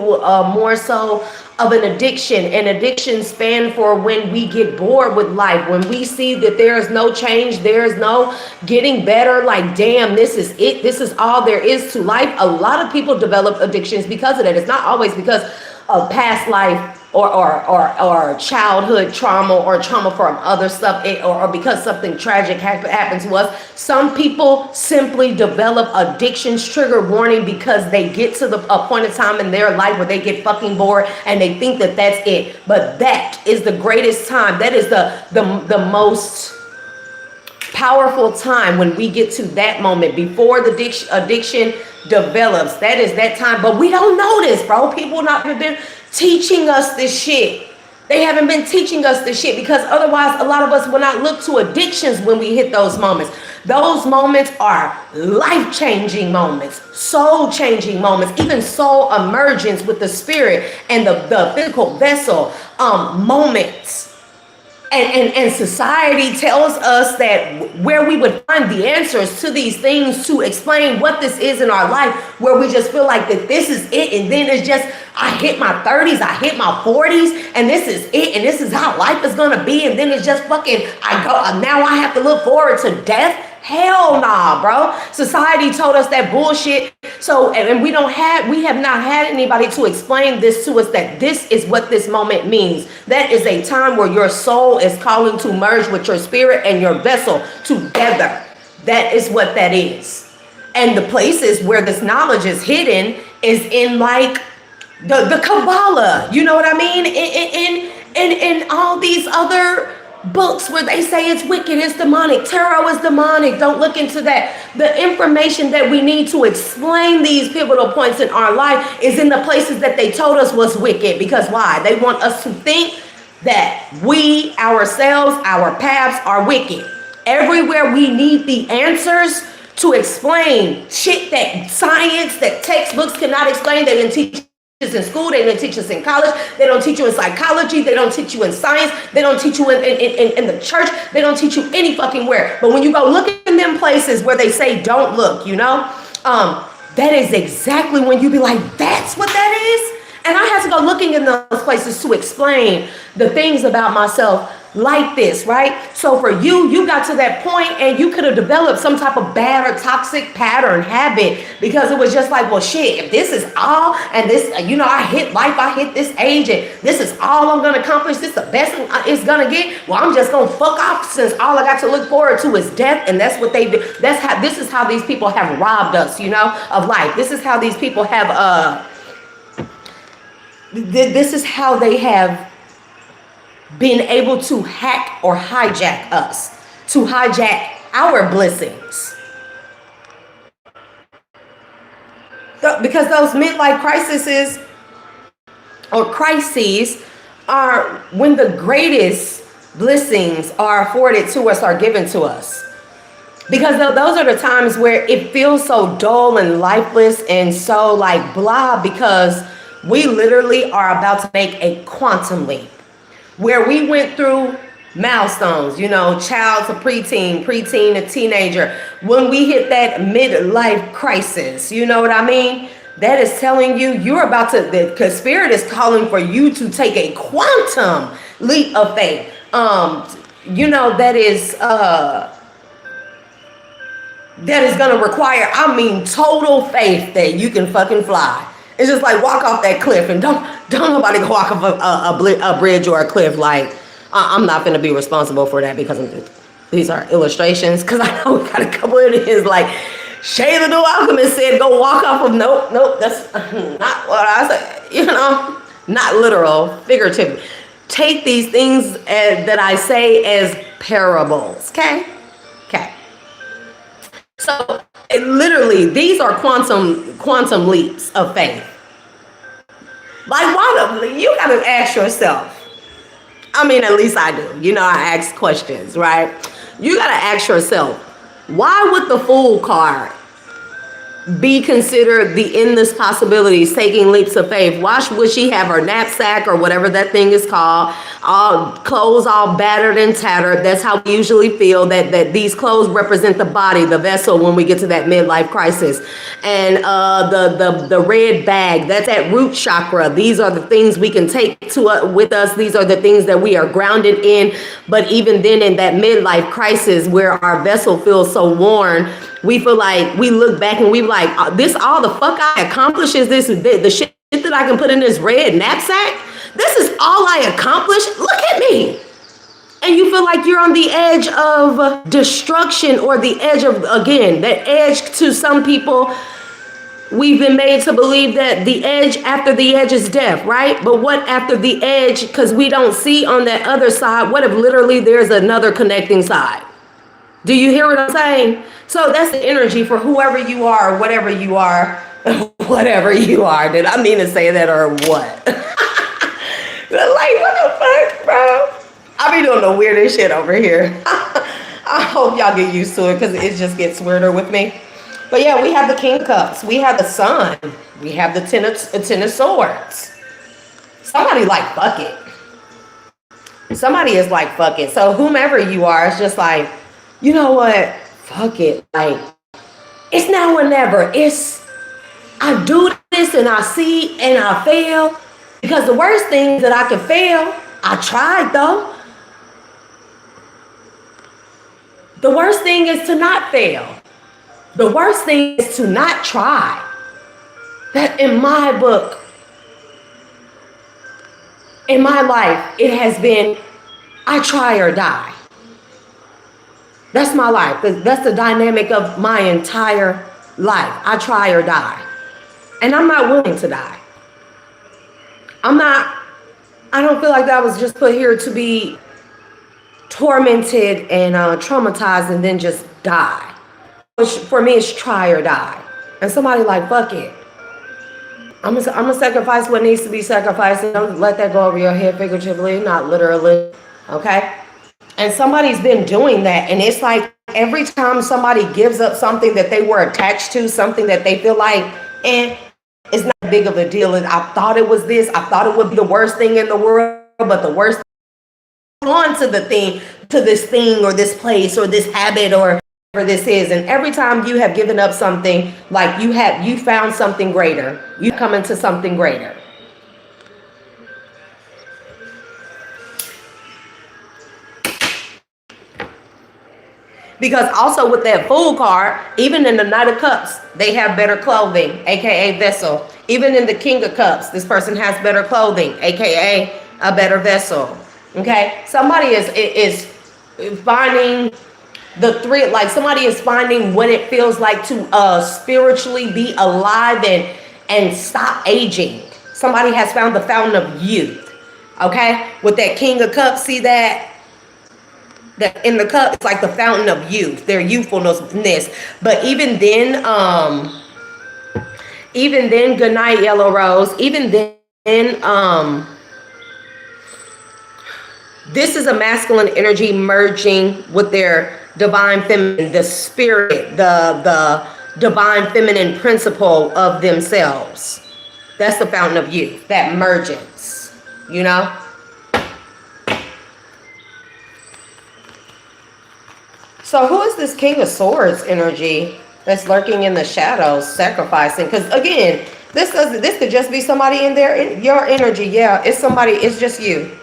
more so of an addiction. And addiction span for when we get bored with life, when we see that there is no change, there is no getting better. Like, damn, this is it. This is all there is to life. A lot of people develop addictions because of that. It's not always because of past life or childhood trauma or trauma from other stuff, or because something tragic happened to us. Some people simply develop addictions, trigger warning, because they get to a point in time in their life where they get fucking bored and they think that that's it. But that is the greatest time. That is the most powerful time, when we get to that moment before the addiction develops. That is that time. But we don't know this, bro. People not been teaching us this shit. They haven't been teaching us this shit, because otherwise a lot of us will not look to addictions when we hit those moments. Those moments are life-changing moments, soul-changing moments, even soul emergence with the spirit and the physical vessel moments. And society tells us that where we would find the answers to these things, to explain what this is in our life, where we just feel like that this is it, and then it's just, I hit my 30s, I hit my 40s, and this is it, and this is how life is gonna be, and then it's just fucking, now I have to look forward to death. Hell nah, bro. Society told us that bullshit. So, and we have not had anybody to explain this to us, that this is what this moment means. That is a time where your soul is calling to merge with your spirit and your vessel together. That is what that is. And the places where this knowledge is hidden is in like the Kabbalah. You know what I mean? In all these other books where they say it's wicked, it's demonic, tarot is demonic. Don't look into that. The information that we need to explain these pivotal points in our life is in the places that they told us was wicked. Because why? They want us to think that we ourselves, our paths are wicked. Everywhere we need the answers to explain shit that science, that textbooks cannot explain. They didn't teach us in school, they didn't teach us in college, they don't teach you in psychology, they don't teach you in science, they don't teach you in the church, they don't teach you any fucking where. But when you go look in them places where they say don't look, that is exactly when you be like, that's what that is. And I had to go looking in those places to explain the things about myself like this, right? So for you got to that point and you could have developed some type of bad or toxic pattern habit, because it was just like, well, shit, if this is all, and this, I hit life, I hit this age, and this is all I'm going to accomplish, this is the best it's going to get, well, I'm just going to fuck off, since all I got to look forward to is death. And that's what they do. This is how these people have robbed us, of life. This is how these people have, this is how they have been able to hack or hijack us, to hijack our blessings. Because those midlife crises are when the greatest blessings are afforded to us, are given to us. Because those are the times where it feels so dull and lifeless and so like blah, because we literally are about to make a quantum leap, where we went through milestones, child to preteen to teenager. When we hit that midlife crisis, you know what I mean? That is telling you you're about to, the spirit is calling for you to take a quantum leap of faith. That is going to require, total faith that you can fucking fly. It's just like walk off that cliff, and don't nobody go walk off a bridge or a cliff like, I'm not going to be responsible for that because these are illustrations. Because I know we got a couple of these like Shay the New Alchemist said, go walk off of. Nope, nope, that's not what I said. Not literal, figurative. Take these things that I say as parables. Okay, okay. So literally, these are quantum leaps of faith. Like, why you gotta ask yourself. I mean, at least I do. I ask questions, right? You gotta ask yourself, why would the Fool card be considered the endless possibilities, taking leaps of faith? Why would she have her knapsack or whatever that thing is called, all clothes all battered and tattered? That's how we usually feel, that these clothes represent the body, the vessel, when we get to that midlife crisis. And the red bag, that's that root chakra. These are the things we can take with us. These are the things that we are grounded in. But even then, in that midlife crisis where our vessel feels so worn, we feel like we look back and we like, this all the fuck I accomplished is this, the shit that I can put in this red knapsack. This is all I accomplished. Look at me. And you feel like you're on the edge of destruction, or the edge of, again, that edge. To some people, we've been made to believe that the edge, after the edge is death, right? But what after the edge, because we don't see on that other side, what if literally there's another connecting side? Do you hear what I'm saying? So that's the energy for whoever you are, whatever you are, whatever you are. Did I mean to say that or what? Like, what the fuck, bro? I be doing the weirdest shit over here. I hope y'all get used to it because it just gets weirder with me. But yeah, we have the King of Cups. We have the Sun. We have the Ten of Swords. Somebody like, fuck it. Somebody is like, fuck it. So whomever you are, it's just like, you know what? Fuck it. Like, it's now or never. I do this and I see and I fail. Because the worst thing that I could fail, I tried though. The worst thing is to not fail. The worst thing is to not try. That in my book, in my life, it has been, I try or die. That's my life. That's the dynamic of my entire life. I try or die. And I'm not willing to die. I don't feel like that was just put here to be tormented and traumatized and then just die. For me, it's try or die. And somebody like, fuck it. I'm gonna sacrifice what needs to be sacrificed, and don't let that go over your head, figuratively, not literally. Okay? And somebody's been doing that, and it's like every time somebody gives up something that they were attached to, something that they feel like, it's not big of a deal. And I thought it was this. I thought it would be the worst thing in the world, but the worst on to this thing or this place or this habit or whatever this is. And every time you have given up something, like you found something greater. You come into something greater. Because also with that Fool card, even in the Knight of Cups, they have better clothing, aka vessel. Even in the King of Cups, this person has better clothing, aka a better vessel. Okay, somebody is finding the three, like somebody is finding what it feels like to spiritually be alive and stop aging. Somebody has found the fountain of youth. Okay, with that King of Cups, see that in the cup, it's like the fountain of youth, their youthfulness. But even then, good night, Yellow Rose. Even then, this is a masculine energy merging with their divine feminine, the spirit, the divine feminine principle of themselves. That's the fountain of youth, that mergence, you know? So who is this King of Swords energy that's lurking in the shadows, sacrificing? Because again, this could just be somebody in your energy. Yeah, it's somebody. It's just you.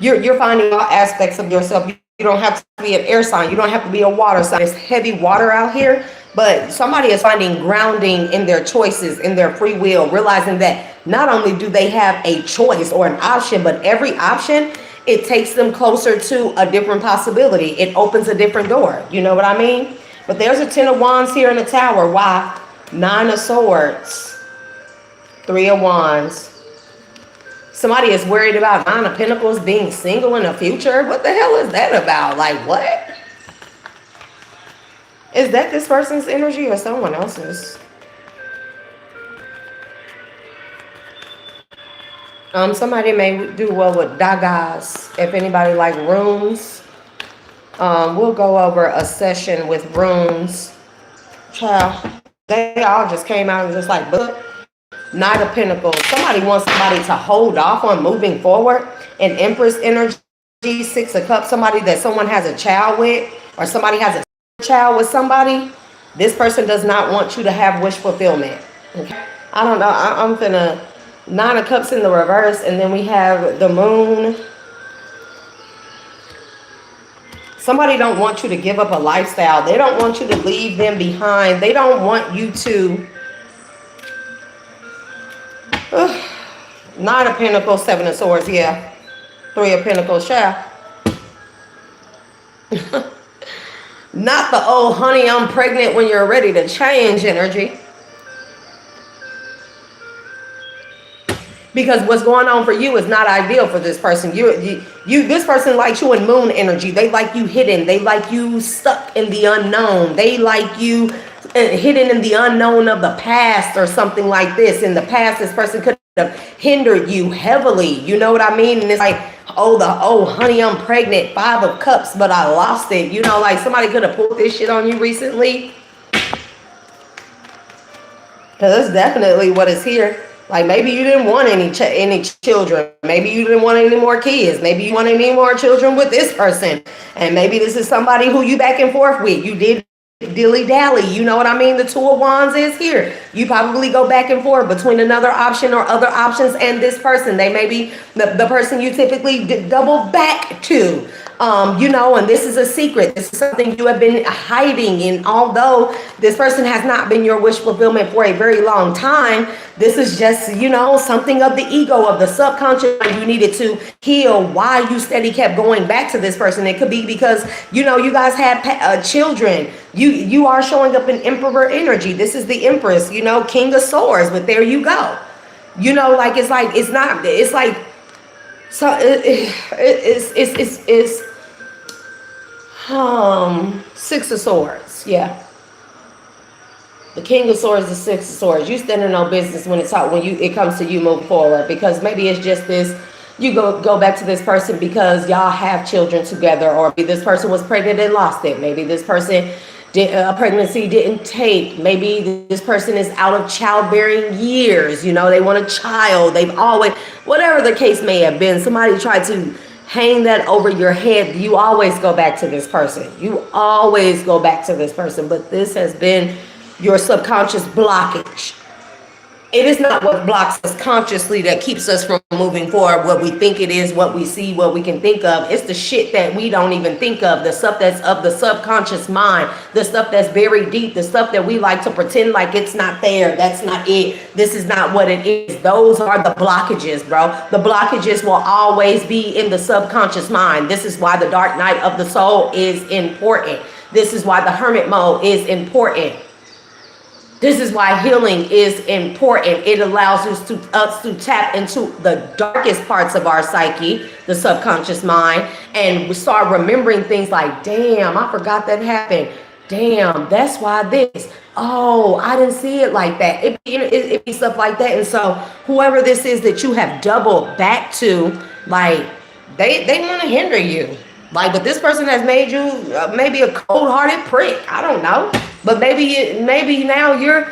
You're finding all aspects of yourself. You don't have to be an air sign. You don't have to be a water sign. It's heavy water out here, but somebody is finding grounding in their choices, in their free will, realizing that not only do they have a choice or an option, but every option it takes them closer to a different possibility. It opens a different door. You know what I mean? But there's a 10 of Wands here in the Tower. Why? 9 of Swords, 3 of Wands. Somebody is worried about 9 of Pentacles being single in the future. What the hell is that about? Like, what? Is that this person's energy or someone else's? Somebody may do well with dagas. If anybody like runes, we'll go over a session with runes. Child, they all just came out and just like, but 9 of Pentacles. Somebody wants somebody to hold off on moving forward. An Empress energy, 6 of Cups. Somebody that someone has a child with, or somebody has a child with somebody. This person does not want you to have wish fulfillment. Okay? I don't know. I'm finna 9 of Cups in the reverse, and then we have the Moon. Somebody don't want you to give up a lifestyle. They don't want you to leave them behind. They don't want you to. 9 of Pentacles, 7 of Swords. Yeah, 3 of Pentacles. Yeah. Not the oh honey, I'm pregnant when you're ready to change energy. Because what's going on for you is not ideal for this person. This person likes you in Moon energy. They like you hidden. They like you stuck in the unknown. They like you hidden in the unknown of the past or something like this. In the past, this person could have hindered you heavily. You know what I mean? And it's like, oh honey, I'm pregnant. 5 of Cups, but I lost it. You know, like somebody could have pulled this shit on you recently. Because that's definitely what is here. Like maybe you didn't want any children. Maybe you didn't want any more kids. Maybe you want any more children with this person. And maybe this is somebody who you back and forth with. You did dilly-dally. You know what I mean? The 2 of Wands is here. You probably go back and forth between another option or other options and this person. They may be the person you typically double back to. You know, and this is a secret. This is something you have been hiding. And although this person has not been your wish fulfillment for a very long time, this is just, you know, something of the ego, of the subconscious you needed to heal. Why you steady kept going back to this person. It could be because, you know, you guys had children. You are showing up in Emperor energy. This is the Empress, you know, King of Swords. But there you go. You know, like it's like so it's 6 of Swords. Yeah. The King of Swords is 6 of Swords. You stand in no business when it comes to you move forward, because maybe it's just this. You go back to this person because y'all have children together, or maybe this person was pregnant and lost it. Maybe this person pregnancy didn't take. Maybe this person is out of childbearing years. You know, they want a child. They've always, whatever the case may have been, somebody tried to hang that over your head. You always go back to this person. You always go back to this person. But this has been your subconscious blockage. It is not what blocks us consciously that keeps us from moving forward. What we think it is, what we see, what we can think of. It's the shit that we don't even think of. The stuff that's of the subconscious mind. The stuff that's very deep. The stuff that we like to pretend like it's not there. That's not it. This is not what it is. Those are the blockages, bro. The blockages will always be in the subconscious mind. This is why the dark night of the soul is important. This is why the hermit mode is important. This is why healing is important. It allows us to tap into the darkest parts of our psyche, the subconscious mind, and we start remembering things like, damn, I forgot that happened. Damn, that's why this. Oh, I didn't see it like that. It be stuff like that. And so whoever this is that you have doubled back to, like, they want to hinder you. Like, but this person has made you maybe a cold-hearted prick. I don't know. But maybe now you're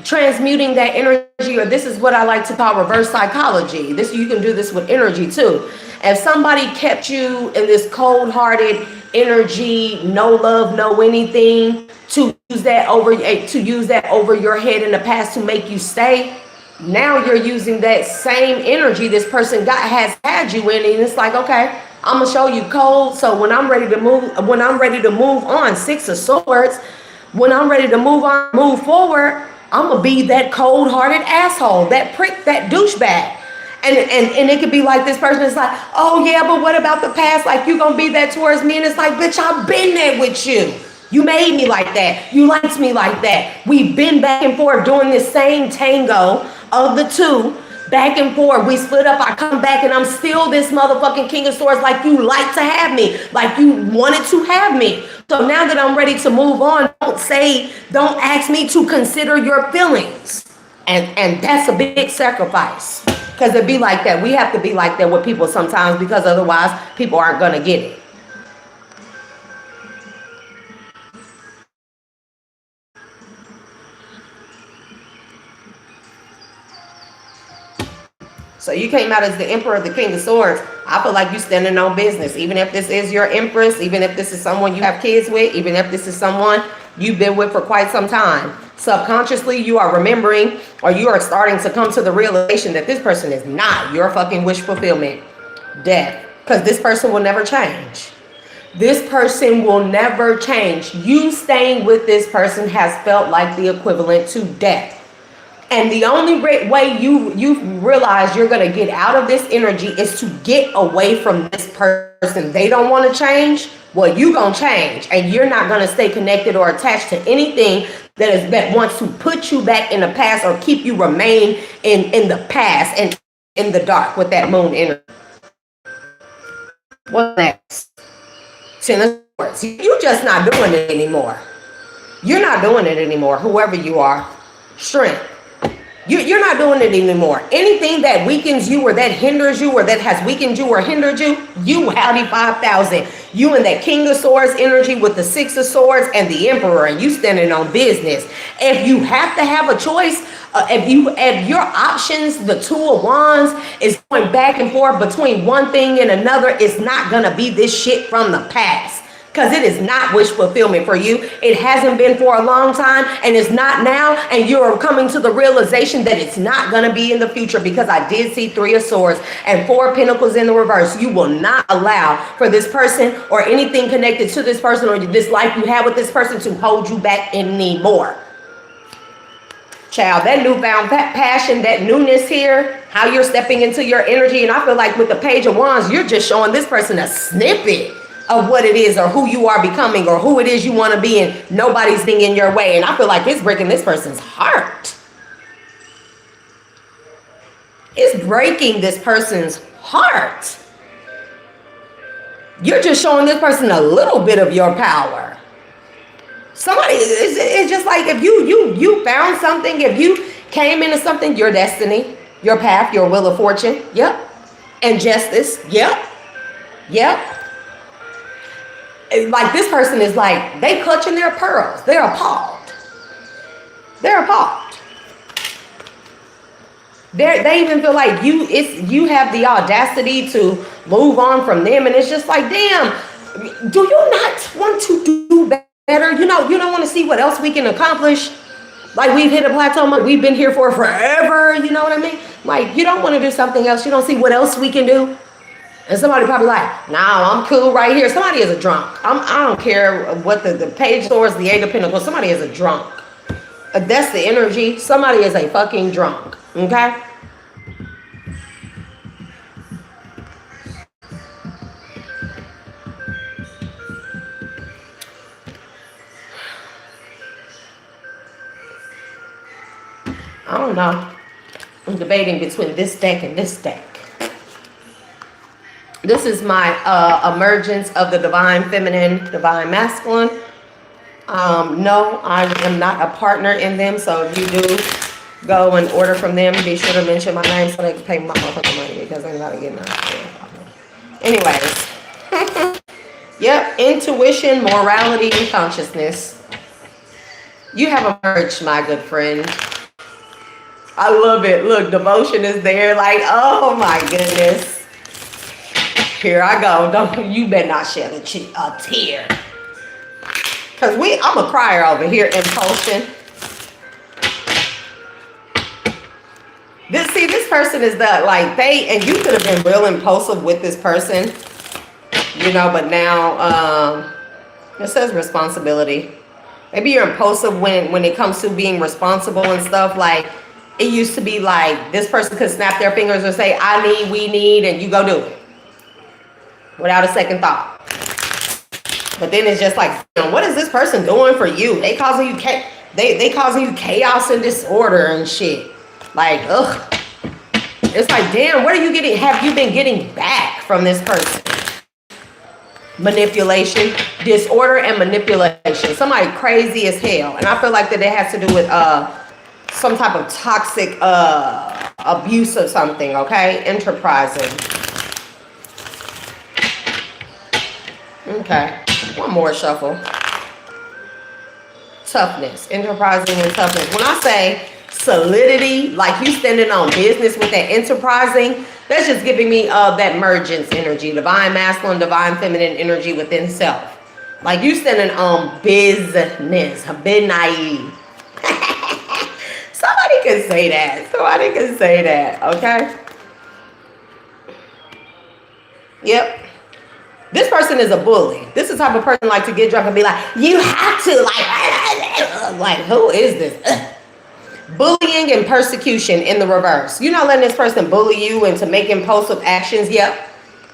transmuting that energy, or this is what I like to call reverse psychology. This, you can do this with energy too. If somebody kept you in this cold-hearted energy, no love, no anything, to use that over your head in the past to make you stay. Now you're using that same energy this person has had you in, and it's like, okay, I'm gonna show you cold. So when I'm ready to move on, 6 of Swords, when I'm ready to move forward, I'm gonna be that cold-hearted asshole, that prick, that douchebag. And it could be like this person is like, oh yeah, but what about the past? Like you gonna be that towards me? And it's like, bitch, I've been there with you. You made me like that. You liked me like that. We've been back and forth doing this same tango of the two. Back and forth. We split up. I come back and I'm still this motherfucking king of swords like you like to have me. Like you wanted to have me. So now that I'm ready to move on, don't ask me to consider your feelings. And that's a big sacrifice. Because it be like that. We have to be like that with people sometimes because otherwise people aren't going to get it. So you came out as the emperor of the king of swords. I feel like you standing on business. Even if this is your empress, even if this is someone you have kids with, even if this is someone you've been with for quite some time. Subconsciously, you are remembering or you are starting to come to the realization that this person is not your fucking wish fulfillment. Death. Because this person will never change. This person will never change. You staying with this person has felt like the equivalent to death. And the only way you realize you're going to get out of this energy is to get away from this person. They don't want to change. Well, you going to change. And you're not going to stay connected or attached to anything that wants to put you back in the past or keep you remain in the past and in the dark with that moon energy. What's next? Ten of Swords. You're just not doing it anymore. You're not doing it anymore, whoever you are. Strength. You're not doing it anymore. Anything that weakens you or that hinders you or that has weakened you or hindered you, you howdy 5,000. You in that King of Swords energy with the Six of Swords and the Emperor, and you standing on business. If you have to have a choice, if your options, the Two of Wands, is going back and forth between one thing and another, it's not going to be this shit from the past. Because it is not wish fulfillment for you. It hasn't been for a long time and it's not now. And you're coming to the realization that it's not going to be in the future because I did see Three of Swords and Four of Pentacles in the reverse. You will not allow for this person or anything connected to this person or this life you have with this person to hold you back anymore. Child, that newfound passion, that newness here, how you're stepping into your energy. And I feel like with the Page of Wands, you're just showing this person a snippet of what it is or who you are becoming or who it is you want to be, and nobody's being in your way. And I feel like it's breaking this person's heart. It's breaking this person's heart. You're just showing this person a little bit of your power. Somebody, it's just like if you found something, if you came into something, your destiny, your path, your wheel of fortune. Yep. And justice. Yep. Yep. Like this person is like, they clutching their pearls. They're appalled. They're appalled. They even feel like you have the audacity to move on from them. And it's just like, damn, do you not want to do better? You don't want to see what else we can accomplish. Like we've hit a plateau. We've been here for forever. You know what I mean? Like you don't want to do something else. You don't see what else we can do. And somebody probably like, nah, I'm cool right here. Somebody is a drunk. I don't care what the Page of Swords, the Eight of Pentacles. Somebody is a drunk. That's the energy. Somebody is a fucking drunk. Okay? I don't know. I'm debating between this deck and this deck. This is my emergence of the divine feminine, divine masculine. No, I am not a partner in them. So if you do go and order from them, be sure to mention my name so they can pay my motherfucking money because I'm not getting that. Anyways. Yep, intuition, morality, and consciousness. You have emerged, my good friend. I love it. Look, devotion is there. Like, oh my goodness. Here I go. You better not shed a tear. Because I'm a crier over here, impulsion. This person is and you could have been real impulsive with this person, but now, it says responsibility. Maybe you're impulsive when it comes to being responsible and stuff. Like, It used to be like this person could snap their fingers and say, I need, we need, and you go do it without a second thought. But then it's just like, what is this person doing for you? They causing you they causing you chaos and disorder and shit. Like, ugh. It's like, damn, what are you getting? Have you been getting back from this person? Manipulation, disorder, and manipulation. Somebody crazy as hell, and I feel like that it has to do with some type of toxic abuse or something. Okay, enterprising. Okay, one more shuffle. Toughness, enterprising, and toughness. When I say solidity, like you standing on business with that enterprising, that's just giving me that mergence energy, divine masculine, divine feminine energy within self. Like you standing on business, been naive. Somebody can say that. Somebody can say that. Okay. Yep. This person is a bully. This is the type of person like to get drunk and be like, you have to, like who is this? Bullying and persecution in the reverse. You're not letting this person bully you into making impulsive actions. Yep.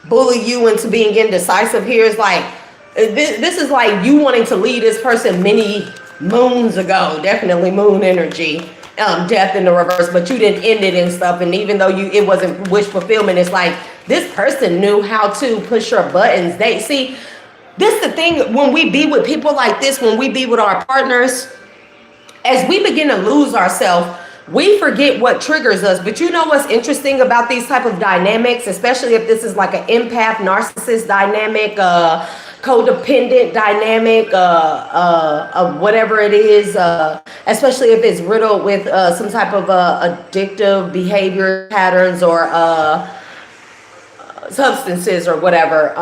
Bully you into being indecisive. Here is like, this is like you wanting to lead this person many moons ago. Definitely moon energy. Death in the reverse, but you didn't end it and stuff. And even though it wasn't wish fulfillment, it's like this person knew how to push your buttons. They see, this is the thing when we be with people like this, when we be with our partners, as we begin to lose ourselves, we forget what triggers us. But you know what's interesting about these type of dynamics, especially if this is like an empath, narcissist dynamic, codependent dynamic, whatever it is, especially if it's riddled with some type of addictive behavior patterns or substances or whatever.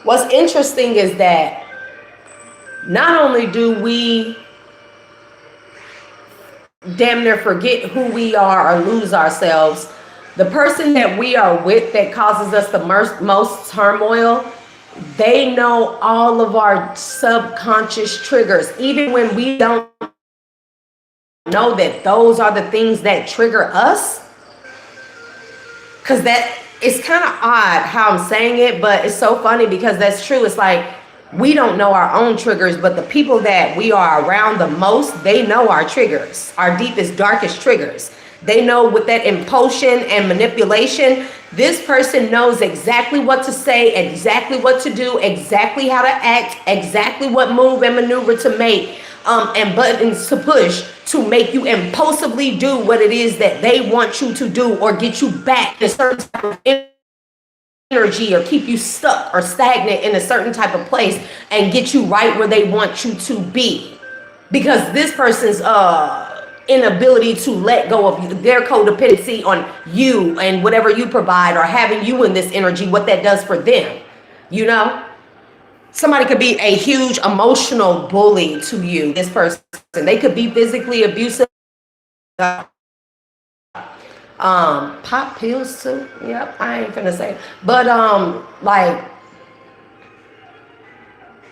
What's interesting is that not only do we damn near forget who we are or lose ourselves, the person that we are with that causes us the most turmoil, they know all of our subconscious triggers, even when we don't know that those are the things that trigger us. Because that, it's kind of odd how I'm saying it, but it's so funny because that's true. It's like we don't know our own triggers, but the people that we are around the most, they know our triggers, our deepest, darkest triggers. They know with that impulsion and manipulation, this person knows exactly what to say, exactly what to do, exactly how to act, exactly what move and maneuver to make, and buttons to push to make you impulsively do what it is that they want you to do or get you back in a certain type of energy or keep you stuck or stagnant in a certain type of place and get you right where they want you to be. Because this person's inability to let go of their codependency on you and whatever you provide or having you in this energy, what that does for them, you know? Somebody could be a huge emotional bully to you, this person. They could be physically abusive. Pop pills too. Yep, I ain't finna say it. But like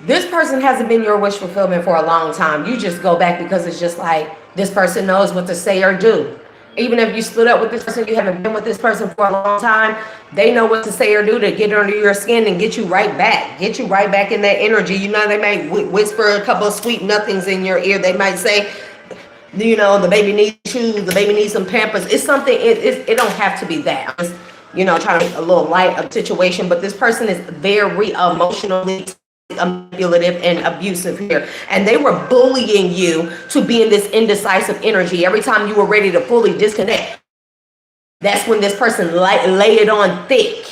this person hasn't been your wish fulfillment for a long time. You just go back because it's just like this person knows what to say or do. Even if you split up with this person, you haven't been with this person for a long time, they know what to say or do to get under your skin and get you right back. Get you right back in that energy. You know, they might whisper a couple of sweet nothings in your ear. They might say, you know, the baby needs shoes, the baby needs some Pampers. It's something, it don't have to be that. I'm just, you know, trying to make a little light of the situation, but this person is very emotionally manipulative and abusive here, and they were bullying you to be in this indecisive energy. Every time you were ready to fully disconnect, that's when this person lay it on thick.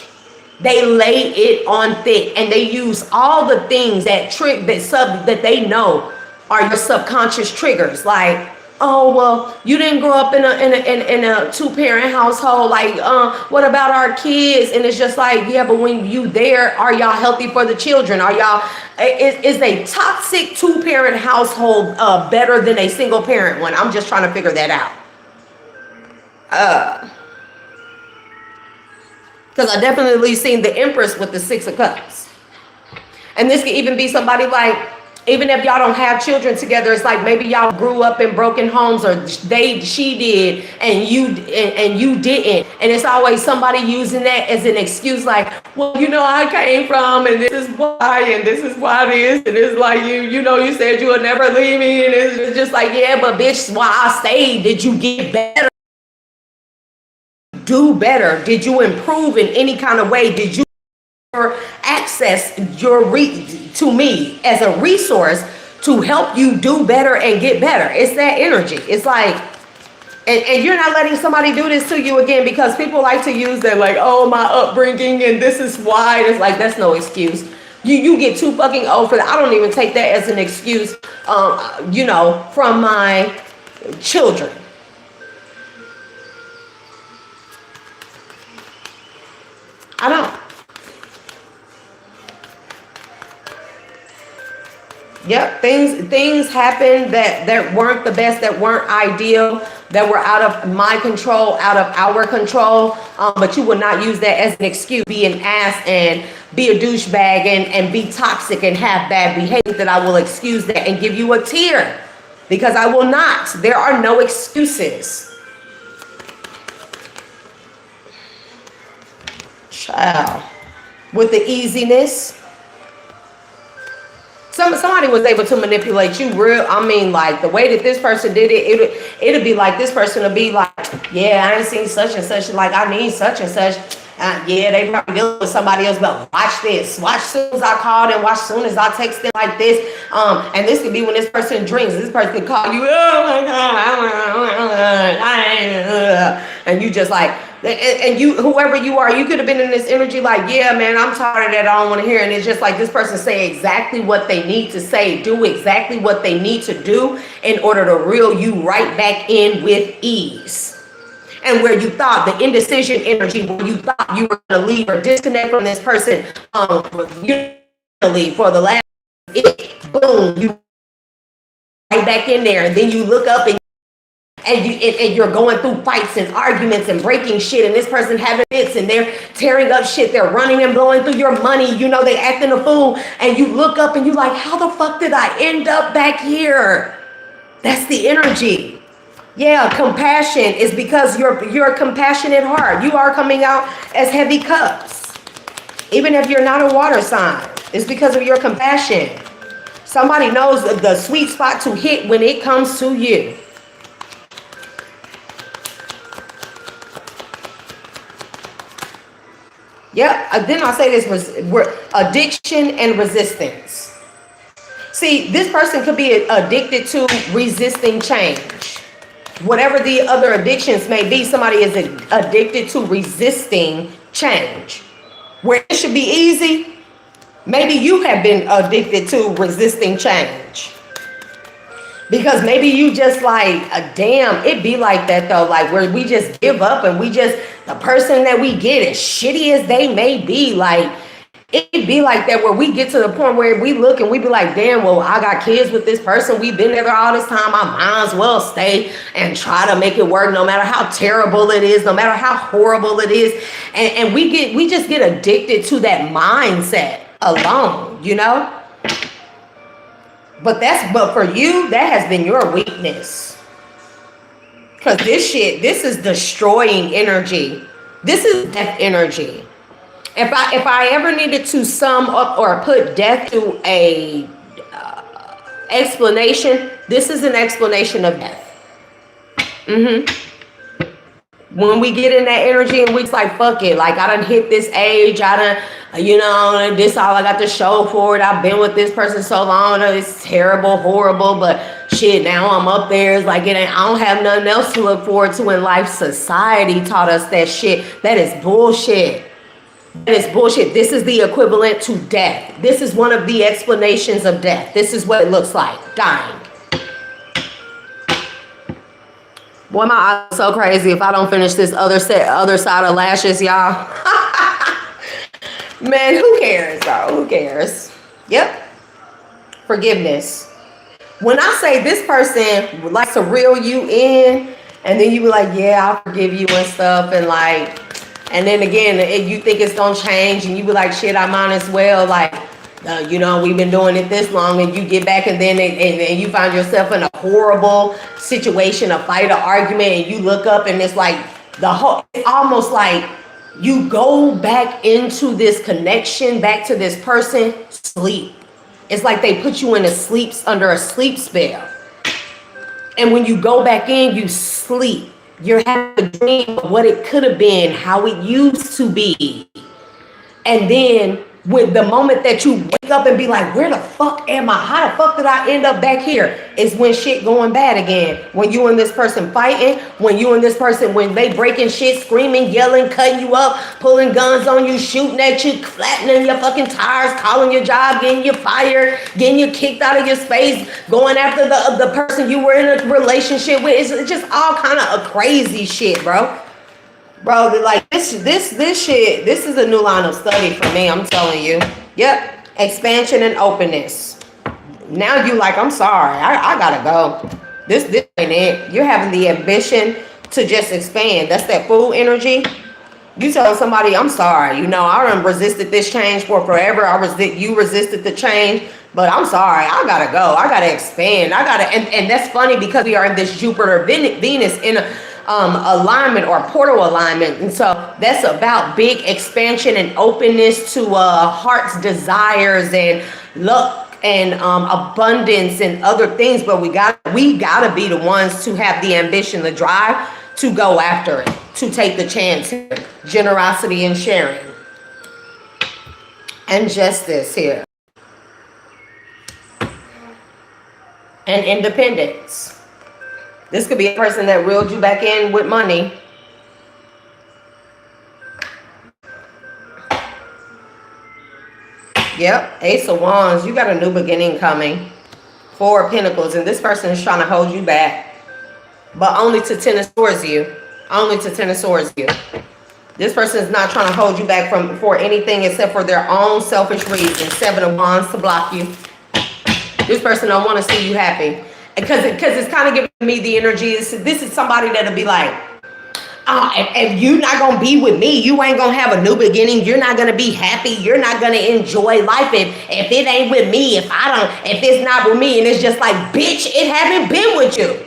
They lay it on thick, and they use all the things that that they know are your subconscious triggers. Like, oh well, you didn't grow up in a two-parent household. Like, what about our kids? And it's just like, yeah, but when you there, are y'all healthy for the children? Are y'all is a toxic two-parent household better than a single-parent one? I'm just trying to figure that out. Because I definitely seen the Empress with the Six of Cups. And this could even be somebody like, Even if y'all don't have children together, it's like maybe y'all grew up in broken homes, or she did and you didn't, and it's always somebody using that as an excuse, like, well, I came from, and this is why, and this is why this, and it's like, you said you would never leave me, and it's just like, yeah, but bitch, while I stayed, did you get better? Do better? Did you improve in any kind of way? Did you access to me as a resource to help you do better and get better? It's that energy. It's like, and you're not letting somebody do this to you again, because people like to use that, like, oh, my upbringing and this is why. And it's like, that's no excuse. You get too fucking old for that. I don't even take that as an excuse, from my children. I don't. Yep, things happen that weren't the best, that weren't ideal, that were out of my control, out of our control. But you will not use that as an excuse, be an ass and be a douchebag and be toxic and have bad behavior. That I will excuse that and give you a tear, because I will not. There are no excuses. Child, with the easiness. Somebody was able to manipulate you real. I mean, like, the way that this person did it, it'll be like, this person will be like, yeah, I ain't seen such and such, like, I need such and such. Yeah, they probably dealing with somebody else, but watch this. Watch soon as I call them, watch soon as I text them like this. And this could be when this person drinks. This person could call you, oh my God, and you just like, and you, whoever you are, you could have been in this energy like, yeah, man, I'm tired of that, I don't want to hear. And it's just like, this person say exactly what they need to say, do exactly what they need to do in order to reel you right back in with ease. And where you thought the indecision energy, where you thought you were going to leave or disconnect from this person, you leave for the last, boom, you right back in there. And then you look up and you're going through fights and arguments and breaking shit, and this person having fits and they're tearing up shit, they're running and blowing through your money, they acting a fool, and you look up and you like, how the fuck did I end up back here? That's the energy. Yeah, compassion is because you're a compassionate heart. You are coming out as heavy cups. Even if you're not a water sign, it's because of your compassion. Somebody knows the sweet spot to hit when it comes to you. Yep, then I'll say this, addiction and resistance. See, this person could be addicted to resisting change. Whatever the other addictions may be, somebody is addicted to resisting change. Where it should be easy, maybe you have been addicted to resisting change. Because maybe you just like, damn, it be like that though, like where we just give up and the person that we get, as shitty as they may be, like, it be like that where we get to the point where we look and we be like, damn, well, I got kids with this person. We've been together all this time. I might as well stay and try to make it work, no matter how terrible it is, no matter how horrible it is. And we just get addicted to that mindset alone, But for you, that has been your weakness. Because this is destroying energy. This is death energy. If I ever needed to sum up or put death to a explanation, this is an explanation of death. When we get in that energy and we just like, fuck it, like I done hit this age, I done, this all I got to show for it. I've been with this person so long, it's terrible, horrible, but shit, now I'm up there. It's like, I don't have nothing else to look forward to in life. Society taught us that shit. That is bullshit. That is bullshit. This is the equivalent to death. This is one of the explanations of death. This is what it looks like, dying. Boy, my eyes are so crazy if I don't finish this other side of lashes, y'all. Man, who cares, though? Who cares? Yep. Forgiveness. When I say this person likes to reel you in, and then you be like, yeah, I'll forgive you and stuff, and then again, you think it's gonna change, and you be like, shit, I might as well, like, You know, we've been doing it this long, and you get back, and then and you find yourself in a horrible situation, a fight, or argument, and you look up, and it's like it's almost like you go back into this connection, back to this person, sleep. It's like they put you in under a sleep spell. And when you go back in, you sleep. You're having a dream of what it could have been, how it used to be. And then with the moment that you wake up and be like, where the fuck am I? How the fuck did I end up back here? Is when shit going bad again. When you and this person fighting, when you and this person, when they breaking shit, screaming, yelling, cutting you up, pulling guns on you, shooting at you, flattening your fucking tires, calling your job, getting you fired, getting you kicked out of your space, going after the person you were in a relationship with. It's just all kind of a crazy shit, bro. Bro, like this shit, this is a new line of study for me, I'm telling you. Yep, expansion and openness. Now you like, I'm sorry, I gotta go. This ain't it. You're having the ambition to just expand. That's that full energy. You tell somebody, I'm sorry, you know, I done resisted this change for forever. You resisted the change, but I'm sorry, I gotta go. I gotta expand. And that's funny because we are in this Jupiter Venus in a alignment or portal alignment, and so that's about big expansion and openness to heart's desires and luck and abundance and other things. But we gotta be the ones to have the ambition, the drive to go after it, to take the chance here. Generosity and sharing and justice here, and independence. This could be a person that reeled you back in with money. Yep, Ace of Wands. You got a new beginning coming. Four of Pentacles. And this person is trying to hold you back. But only to Ten of Swords you. Only to Ten of Swords you. This person is not trying to hold you back for anything except for their own selfish reasons. Seven of Wands to block you. This person don't want to see you happy. Because it's kind of giving me the energy. This is somebody that'll be like, oh, if you're not going to be with me, you ain't going to have a new beginning. You're not going to be happy. You're not going to enjoy life if it ain't with me, if it's not with me. And it's just like, bitch, it haven't been with you.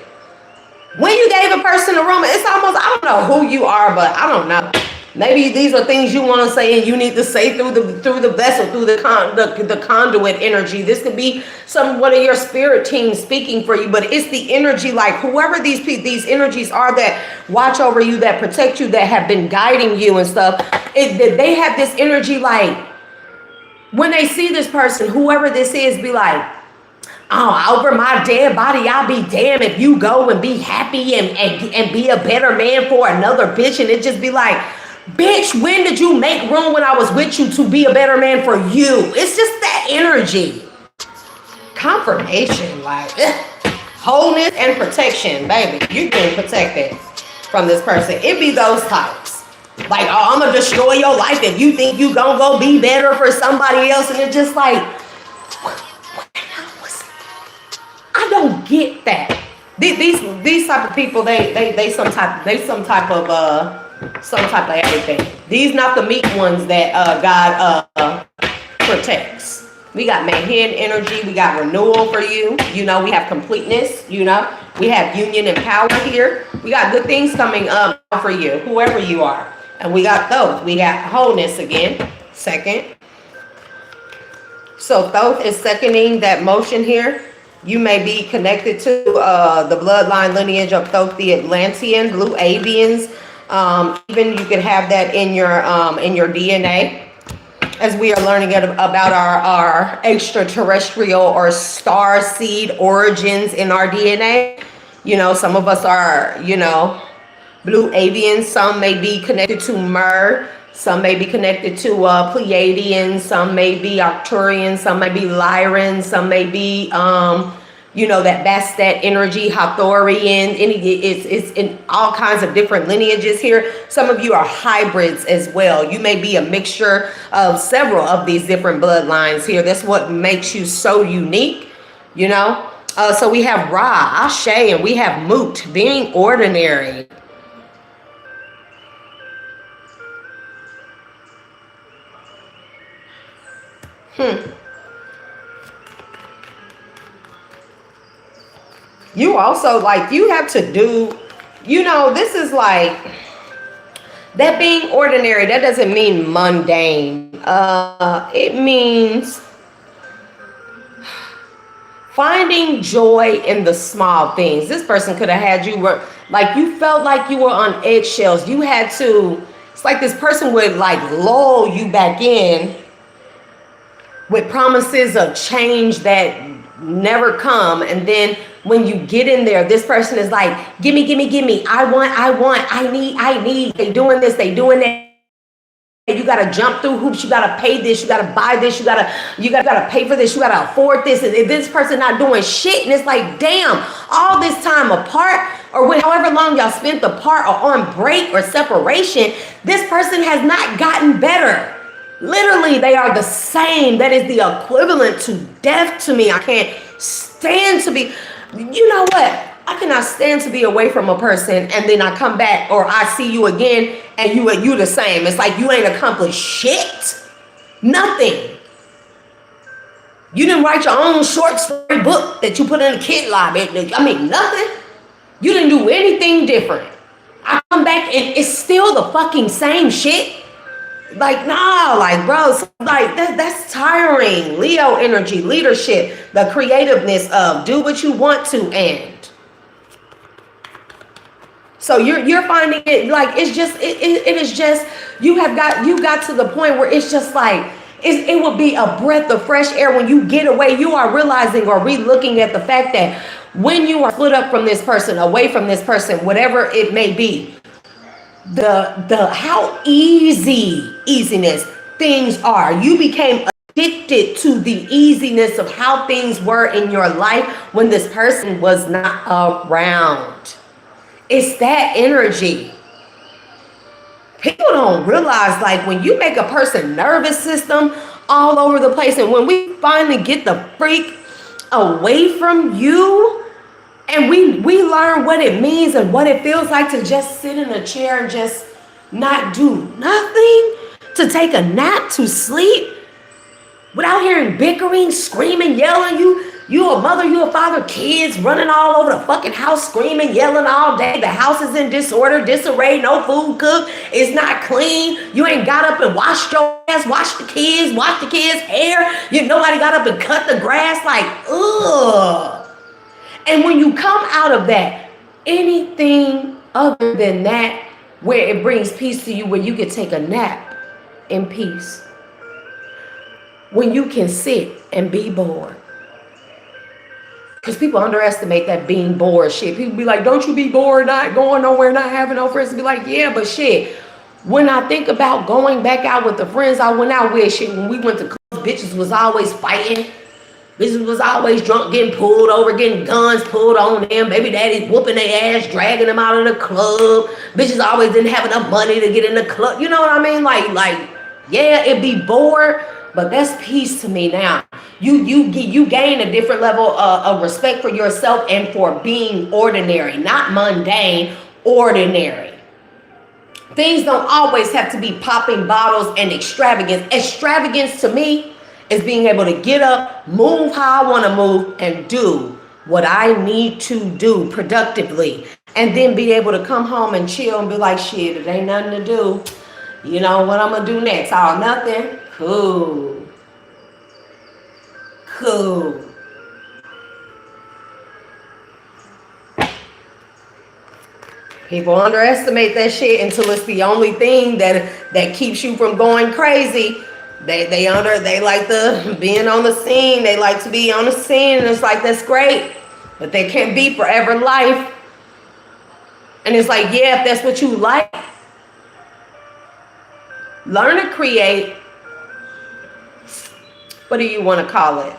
When you gave a person a room, it's almost, I don't know who you are, but I don't know. Maybe these are things you want to say and you need to say through the vessel, through the conduit energy. This could be one of your spirit teams speaking for you, but it's the energy, like whoever these energies are that watch over you, that protect you, that have been guiding you and stuff. They have this energy, like when they see this person, whoever this is, be like, oh, over my dead body, I'll be damned if you go and be happy and be a better man for another bitch. And it just be like, bitch, when did you make room when I was with you to be a better man for you? It's just that energy. Confirmation, like wholeness and protection, baby. You're getting protected from this person. It be those types. Like, oh, I'm going to destroy your life if you think you going to go be better for somebody else. And it's just like, I don't get that. These type of people, they some type of everything. These not the meek ones that God protects. We got Manhattan energy. We got renewal for you. You know, we have completeness. You know, we have union and power here. We got good things coming up for you, whoever you are. And we got Thoth. We got wholeness again. Second. So Thoth is seconding that motion here. You may be connected to the bloodline lineage of Thoth the Atlantean, Blue Avians. Even you could have that in your DNA. As we are learning about our extraterrestrial or star seed origins in our DNA. You know, some of us are, you know, Blue Avians. Some may be connected to Mer. Some may be connected to Pleiadians. Some may be Arcturians. Some may be Lyrans. Some may be, you know, that Bastet energy, Hathorian. It's in all kinds of different lineages here. Some of you are hybrids as well. You may be a mixture of several of these different bloodlines here. That's what makes you so unique, you know. So we have Ra, Ashe, and we have Mut, being ordinary. You also like you have to do, this is like that being ordinary, that doesn't mean mundane. It means finding joy in the small things. This person could have had you work like you felt like you were on eggshells. You had to, it's like this person would like lull you back in with promises of change that never come. And then when you get in there, this person is like, gimme, gimme, gimme. I need. They doing this, they doing that. You gotta jump through hoops. You gotta pay this. You gotta buy this. You gotta pay for this. You gotta afford this. And this person not doing shit. And it's like, damn, all this time apart, or however long y'all spent apart, or on break or separation, this person has not gotten better. Literally, they are the same. That is the equivalent to death to me. I can't stand to be. You know what? I cannot stand to be away from a person and then I come back or I see you again and you the same. It's like you ain't accomplished shit. Nothing. You didn't write your own short story book that you put in the kid library. I mean, nothing. You didn't do anything different. I come back and it's still the fucking same shit. Like, nah, like, bro, like that's tiring. Leo energy, leadership, the creativeness of do what you want to end. So you're finding it like it's just it is just you got to the point where it's just like it will be a breath of fresh air when you get away. You are realizing or re-looking at the fact that when you are split up from this person, away from this person, whatever it may be, the how easiness things are. You became addicted to the easiness of how things were in your life when this person was not around. It's that energy. People don't realize, like, when you make a person nervous system all over the place, and when we finally get the freak away from you, and we learn what it means and what it feels like to just sit in a chair and just not do nothing, to take a nap, to sleep, without hearing bickering, screaming, yelling. You a mother, you a father, kids running all over the fucking house, screaming, yelling all day. The house is in disorder, disarray, no food cooked, it's not clean. You ain't got up and washed your ass, washed the kids' hair. Nobody got up and cut the grass. Like, ugh. And when you come out of that, anything other than that, where it brings peace to you, where you can take a nap in peace, when you can sit and be bored. Because people underestimate that being bored shit. People be like, don't you be bored, not going nowhere, not having no friends? Be like, yeah, but shit. When I think about going back out with the friends I went out with, shit, when we went to clubs, bitches was always fighting. Bitches was always drunk, getting pulled over, getting guns pulled on them. Baby daddies whooping their ass, dragging them out of the club. Bitches always didn't have enough money to get in the club. You know what I mean? Like, yeah, it'd be bored. But that's peace to me now. You gain a different level of respect for yourself and for being ordinary, not mundane, ordinary. Things don't always have to be popping bottles and extravagance. Extravagance to me is being able to get up, move how I want to move, and do what I need to do productively. And then be able to come home and chill and be like, shit, it ain't nothing to do. You know what I'm going to do next? Oh, nothing. Cool. People underestimate that shit until it's the only thing that keeps you from going crazy. They like the being on the scene. They like to be on the scene, and it's like, that's great, but they can't be forever life. And it's like, yeah, if that's what you like, learn to create. What do you want to call it?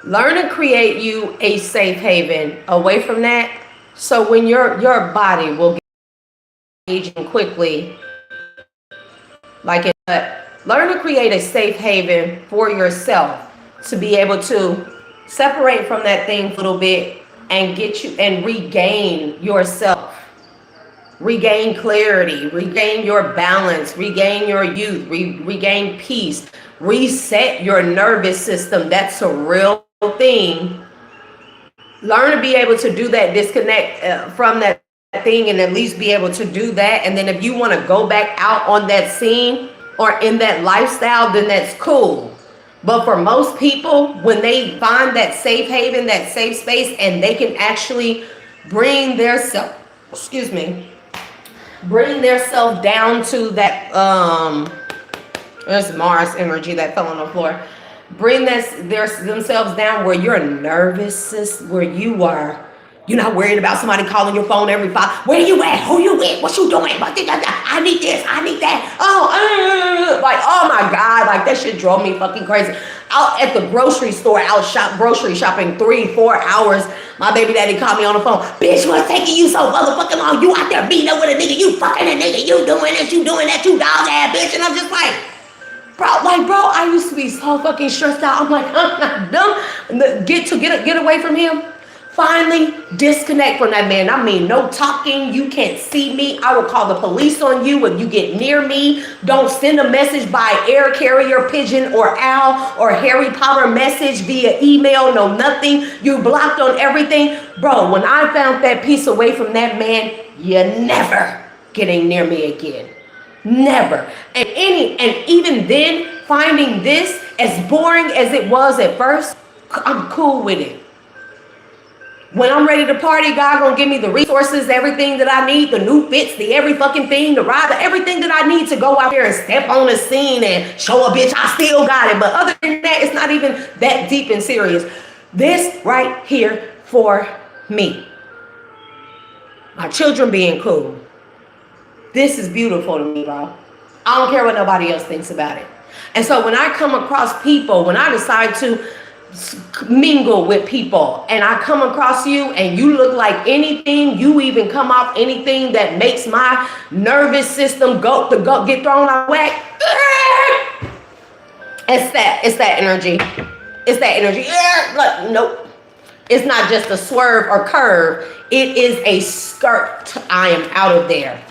Learn to create you a safe haven away from that. So when your body will get aging quickly, learn to create a safe haven for yourself to be able to separate from that thing a little bit and get you and regain yourself. Regain clarity, regain your balance, regain your youth, regain peace, reset your nervous system. That's a real thing. Learn to be able to do that, disconnect from that thing, and at least be able to do that. And then if you want to go back out on that scene or in that lifestyle, then that's cool. But for most people, when they find that safe haven, that safe space, and they can actually bring their self, excuse me, bring their self down to that, there's Mars energy that fell on the floor. Bring themselves down where your nervous, where you're not worried about somebody calling your phone every 5. Where you at? Who you with? What you doing? I need this. I need that. Like, oh my God, like that shit drove me fucking crazy. Out at the grocery store, grocery shopping 3-4 hours. My baby daddy called me on the phone. Bitch, what's taking you so motherfucking long? You out there beating up with a nigga? You fucking a nigga? You doing this? You doing that? You dog ass bitch? And I'm just like. Bro, I used to be so fucking stressed out. I'm like, I'm not dumb. Get away from him. Finally, disconnect from that man. I mean, no talking. You can't see me. I will call the police on you if you get near me. Don't send a message by air carrier, pigeon, or owl, or Harry Potter message via email. No, nothing. You blocked on everything. Bro, when I found that piece away from that man, you're never getting near me again. Never. And even then, finding this, as boring as it was at first, I'm cool with it. When I'm ready to party, God gonna give me the resources, everything that I need, the new fits, the every fucking thing, the ride, everything that I need to go out there and step on the scene and show a bitch I still got it. But other than that, it's not even that deep and serious. This right here for me. My children being cool. This is beautiful to me, bro. I don't care what nobody else thinks about it. And so when I come across people, when I decide to mingle with people and I come across you and you look like anything, you even come off anything that makes my nervous system get thrown out of whack. It's that energy. It's that energy. Like, nope. It's not just a swerve or curve. It is a skirt. I am out of there.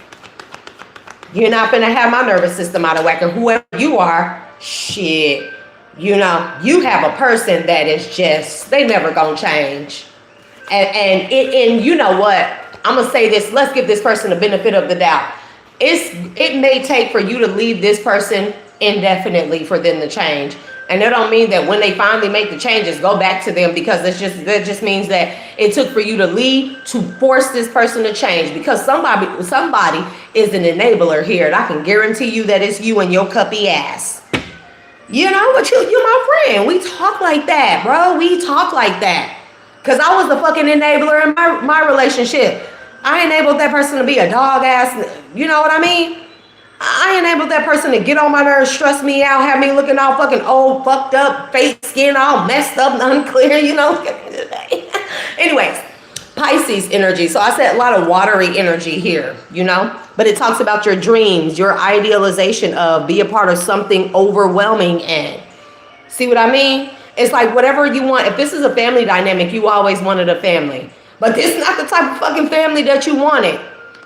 You're not gonna have my nervous system out of whack. And whoever you are, shit, you know, you have a person that is just, they never gonna change. And you know what? I'm gonna say this. Let's give this person the benefit of the doubt. It may take for you to leave this person indefinitely for them to change. And that don't mean that when they finally make the changes, go back to them, because that just means that it took for you to leave to force this person to change, because somebody is an enabler here, and I can guarantee you that it's you and your cuppy ass. You know, but you my friend. We talk like that, bro. We talk like that. Because I was the fucking enabler in my relationship. I enabled that person to be a dog ass, you know what I mean? I enabled that person to get on my nerves, stress me out, have me looking all fucking old, fucked up, fake skin, all messed up and unclear, you know? Anyways, Pisces energy. So I said a lot of watery energy here, you know? But it talks about your dreams, your idealization of, be a part of something overwhelming and, see what I mean? It's like whatever you want. If this is a family dynamic, you always wanted a family. But this is not the type of fucking family that you wanted.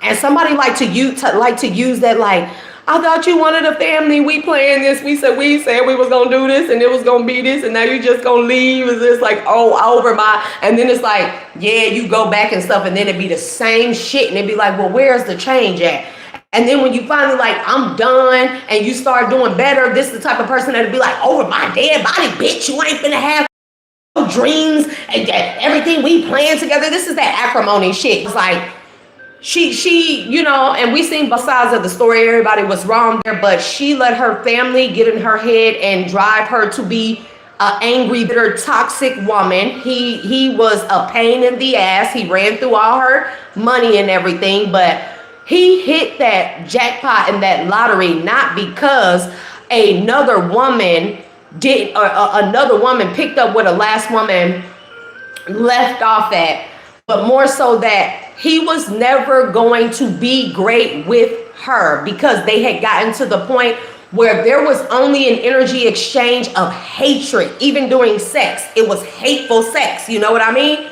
And somebody like to use that, like, I thought you wanted a family. We planned this. We said we was gonna do this, and it was gonna be this, and now you just gonna leave. Is this like, oh, over my? And then it's like, yeah, you go back and stuff, and then it'd be the same shit, and it'd be like, well, where's the change at? And then when you finally like, I'm done, and you start doing better, this is the type of person that'd be like, over my dead body, bitch. You ain't finna have dreams and everything we planned together. This is that acrimony shit. It's like. She, you know, and we seen both sides of the story. Everybody was wrong there, but she let her family get in her head and drive her to be an angry, bitter, toxic woman. He was a pain in the ass. He ran through all her money and everything, but he hit that jackpot and that lottery not because another woman did, or another woman picked up where the last woman left off at, but more so that he was never going to be great with her, because they had gotten to the point where there was only an energy exchange of hatred. Even during sex, it was hateful sex. You know what I mean?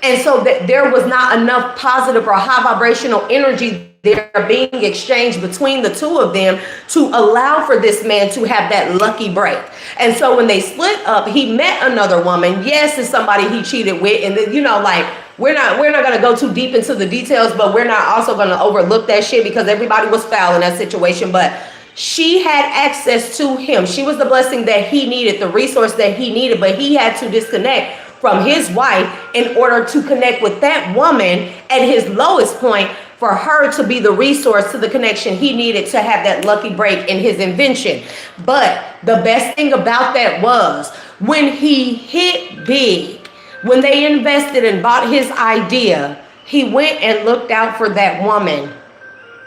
And so that there was not enough positive or high vibrational energy they're being exchanged between the two of them to allow for this man to have that lucky break. And so when they split up, he met another woman. Yes, it's somebody he cheated with, and then, like, we're not gonna go too deep into the details, but we're not also gonna overlook that shit because everybody was foul in that situation. But she had access to him. She was the blessing that he needed, the resource that he needed, but he had to disconnect from his wife in order to connect with that woman at his lowest point, for her to be the resource to the connection he needed to have that lucky break in his invention. But the best thing about that was when he hit big, when they invested and bought his idea, he went and looked out for that woman,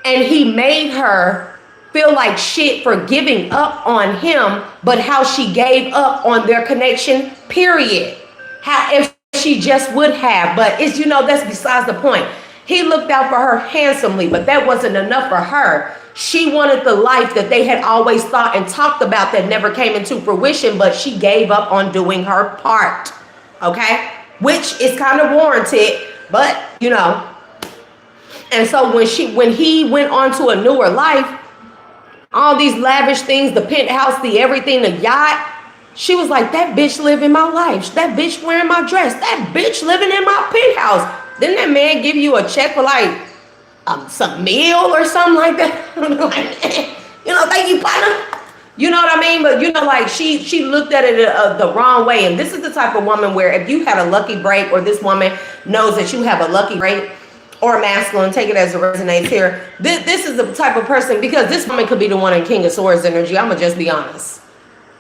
and he made her feel like shit for giving up on him, but how she gave up on their connection, period. How if she just would have, but it's, that's besides the point. He looked out for her handsomely, but that wasn't enough for her. She wanted the life that they had always thought and talked about that never came into fruition, but she gave up on doing her part. Okay? Which is kind of warranted, but And so when he went on to a newer life, all these lavish things, the penthouse, the everything, the yacht, she was like, that bitch living my life. That bitch wearing my dress. That bitch living in my penthouse. Didn't that man give you a check for like some meal or something like that? Like, thank you, partner. You know what I mean? But like she looked at it the wrong way. And this is the type of woman where if you had a lucky break, or this woman knows that you have a lucky break, or masculine, take it as it resonates here. This is the type of person, because this woman could be the one in King of Swords energy. I'm gonna just be honest.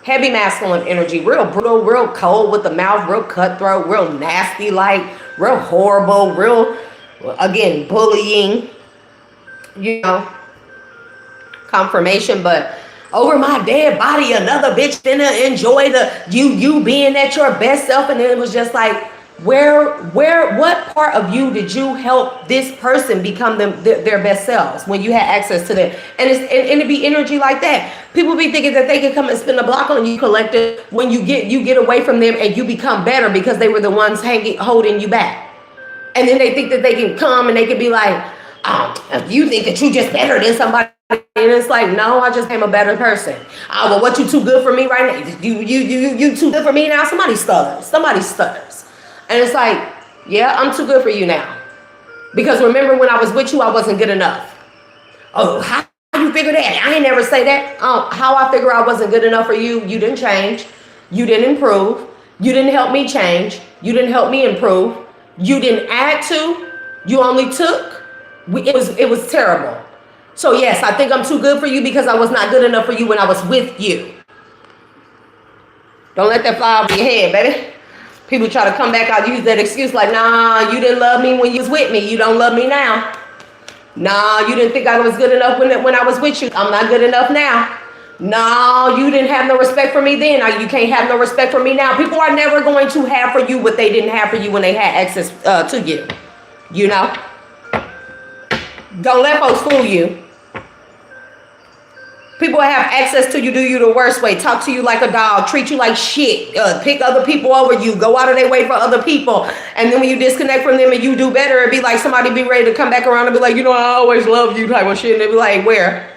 Heavy masculine energy, real brutal, real cold with the mouth, real cutthroat, real nasty, like real horrible, real, again, bullying, confirmation. But over my dead body, another bitch finna enjoy you being at your best self. And then it was just like, what part of you did you help this person become their best selves when you had access to them? And it be energy like that. People be thinking that they can come and spin a block on you, collective, when you get away from them and you become better because they were the ones holding you back. And then they think that they can come and they can be like, you think that you just better than somebody. And it's like, no, I just became a better person. Well, what, you too good for me right now? You too good for me now? Somebody stutters. And it's like, yeah, I'm too good for you now. Because remember when I was with you, I wasn't good enough. Oh, how you figure that? I ain't never say that. How I figure I wasn't good enough for you? You didn't change. You didn't improve. You didn't help me change. You didn't help me improve. You didn't add to. You only took. It was terrible. So yes, I think I'm too good for you because I was not good enough for you when I was with you. Don't let that fly over your head, baby. People try to come back out, use that excuse like, nah, you didn't love me when you was with me. You don't love me now. Nah, you didn't think I was good enough when I was with you. I'm not good enough now. No, you didn't have no respect for me then. You can't have no respect for me now. People are never going to have for you what they didn't have for you when they had access to you. Don't let folks fool you. People have access to you, do you the worst way, talk to you like a dog, treat you like shit, pick other people over you, go out of their way for other people. And then when you disconnect from them and you do better, it'd be like somebody be ready to come back around and be like, I always love you type of shit. And they'd be like, where?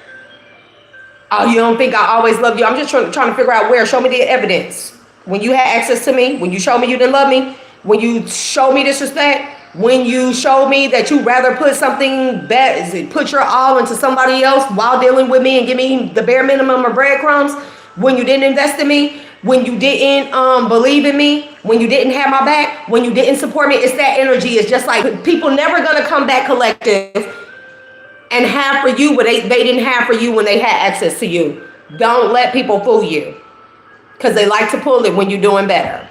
Oh, you don't think I always love you? I'm just trying to figure out where. Show me the evidence. When you had access to me, when you showed me you didn't love me, when you showed me disrespect, when you showed me that you rather put something better, put your all into somebody else while dealing with me and give me the bare minimum of breadcrumbs, when you didn't invest in me, when you didn't believe in me, when you didn't have my back, when you didn't support me, it's that energy. It's just like people never gonna come back collective and have for you what they didn't have for you when they had access to you. Don't let people fool you, because they like to pull it when you're doing better.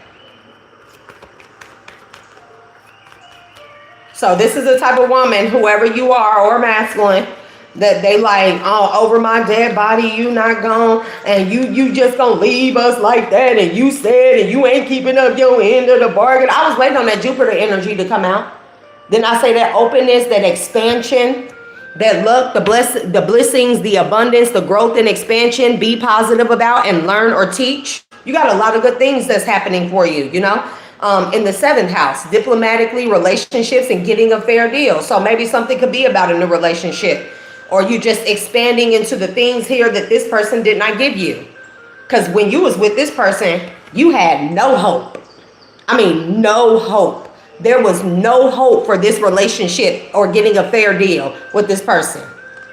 So this is the type of woman, whoever you are, or masculine, that they like, oh, over my dead body, you not gone, and you just gonna leave us like that, and you said, and you ain't keeping up your end of the bargain. I was waiting on that Jupiter energy to come out. Then I say that openness, that expansion, that luck, the blessings, the abundance, the growth and expansion, be positive about and learn or teach. You got a lot of good things that's happening for you, in the seventh house, diplomatically, relationships, and getting a fair deal. So maybe something could be about a new relationship, or you just expanding into the things here that this person did not give you. Because when you was with this person, you had no hope. I mean, no hope. There was no hope for this relationship or getting a fair deal with this person.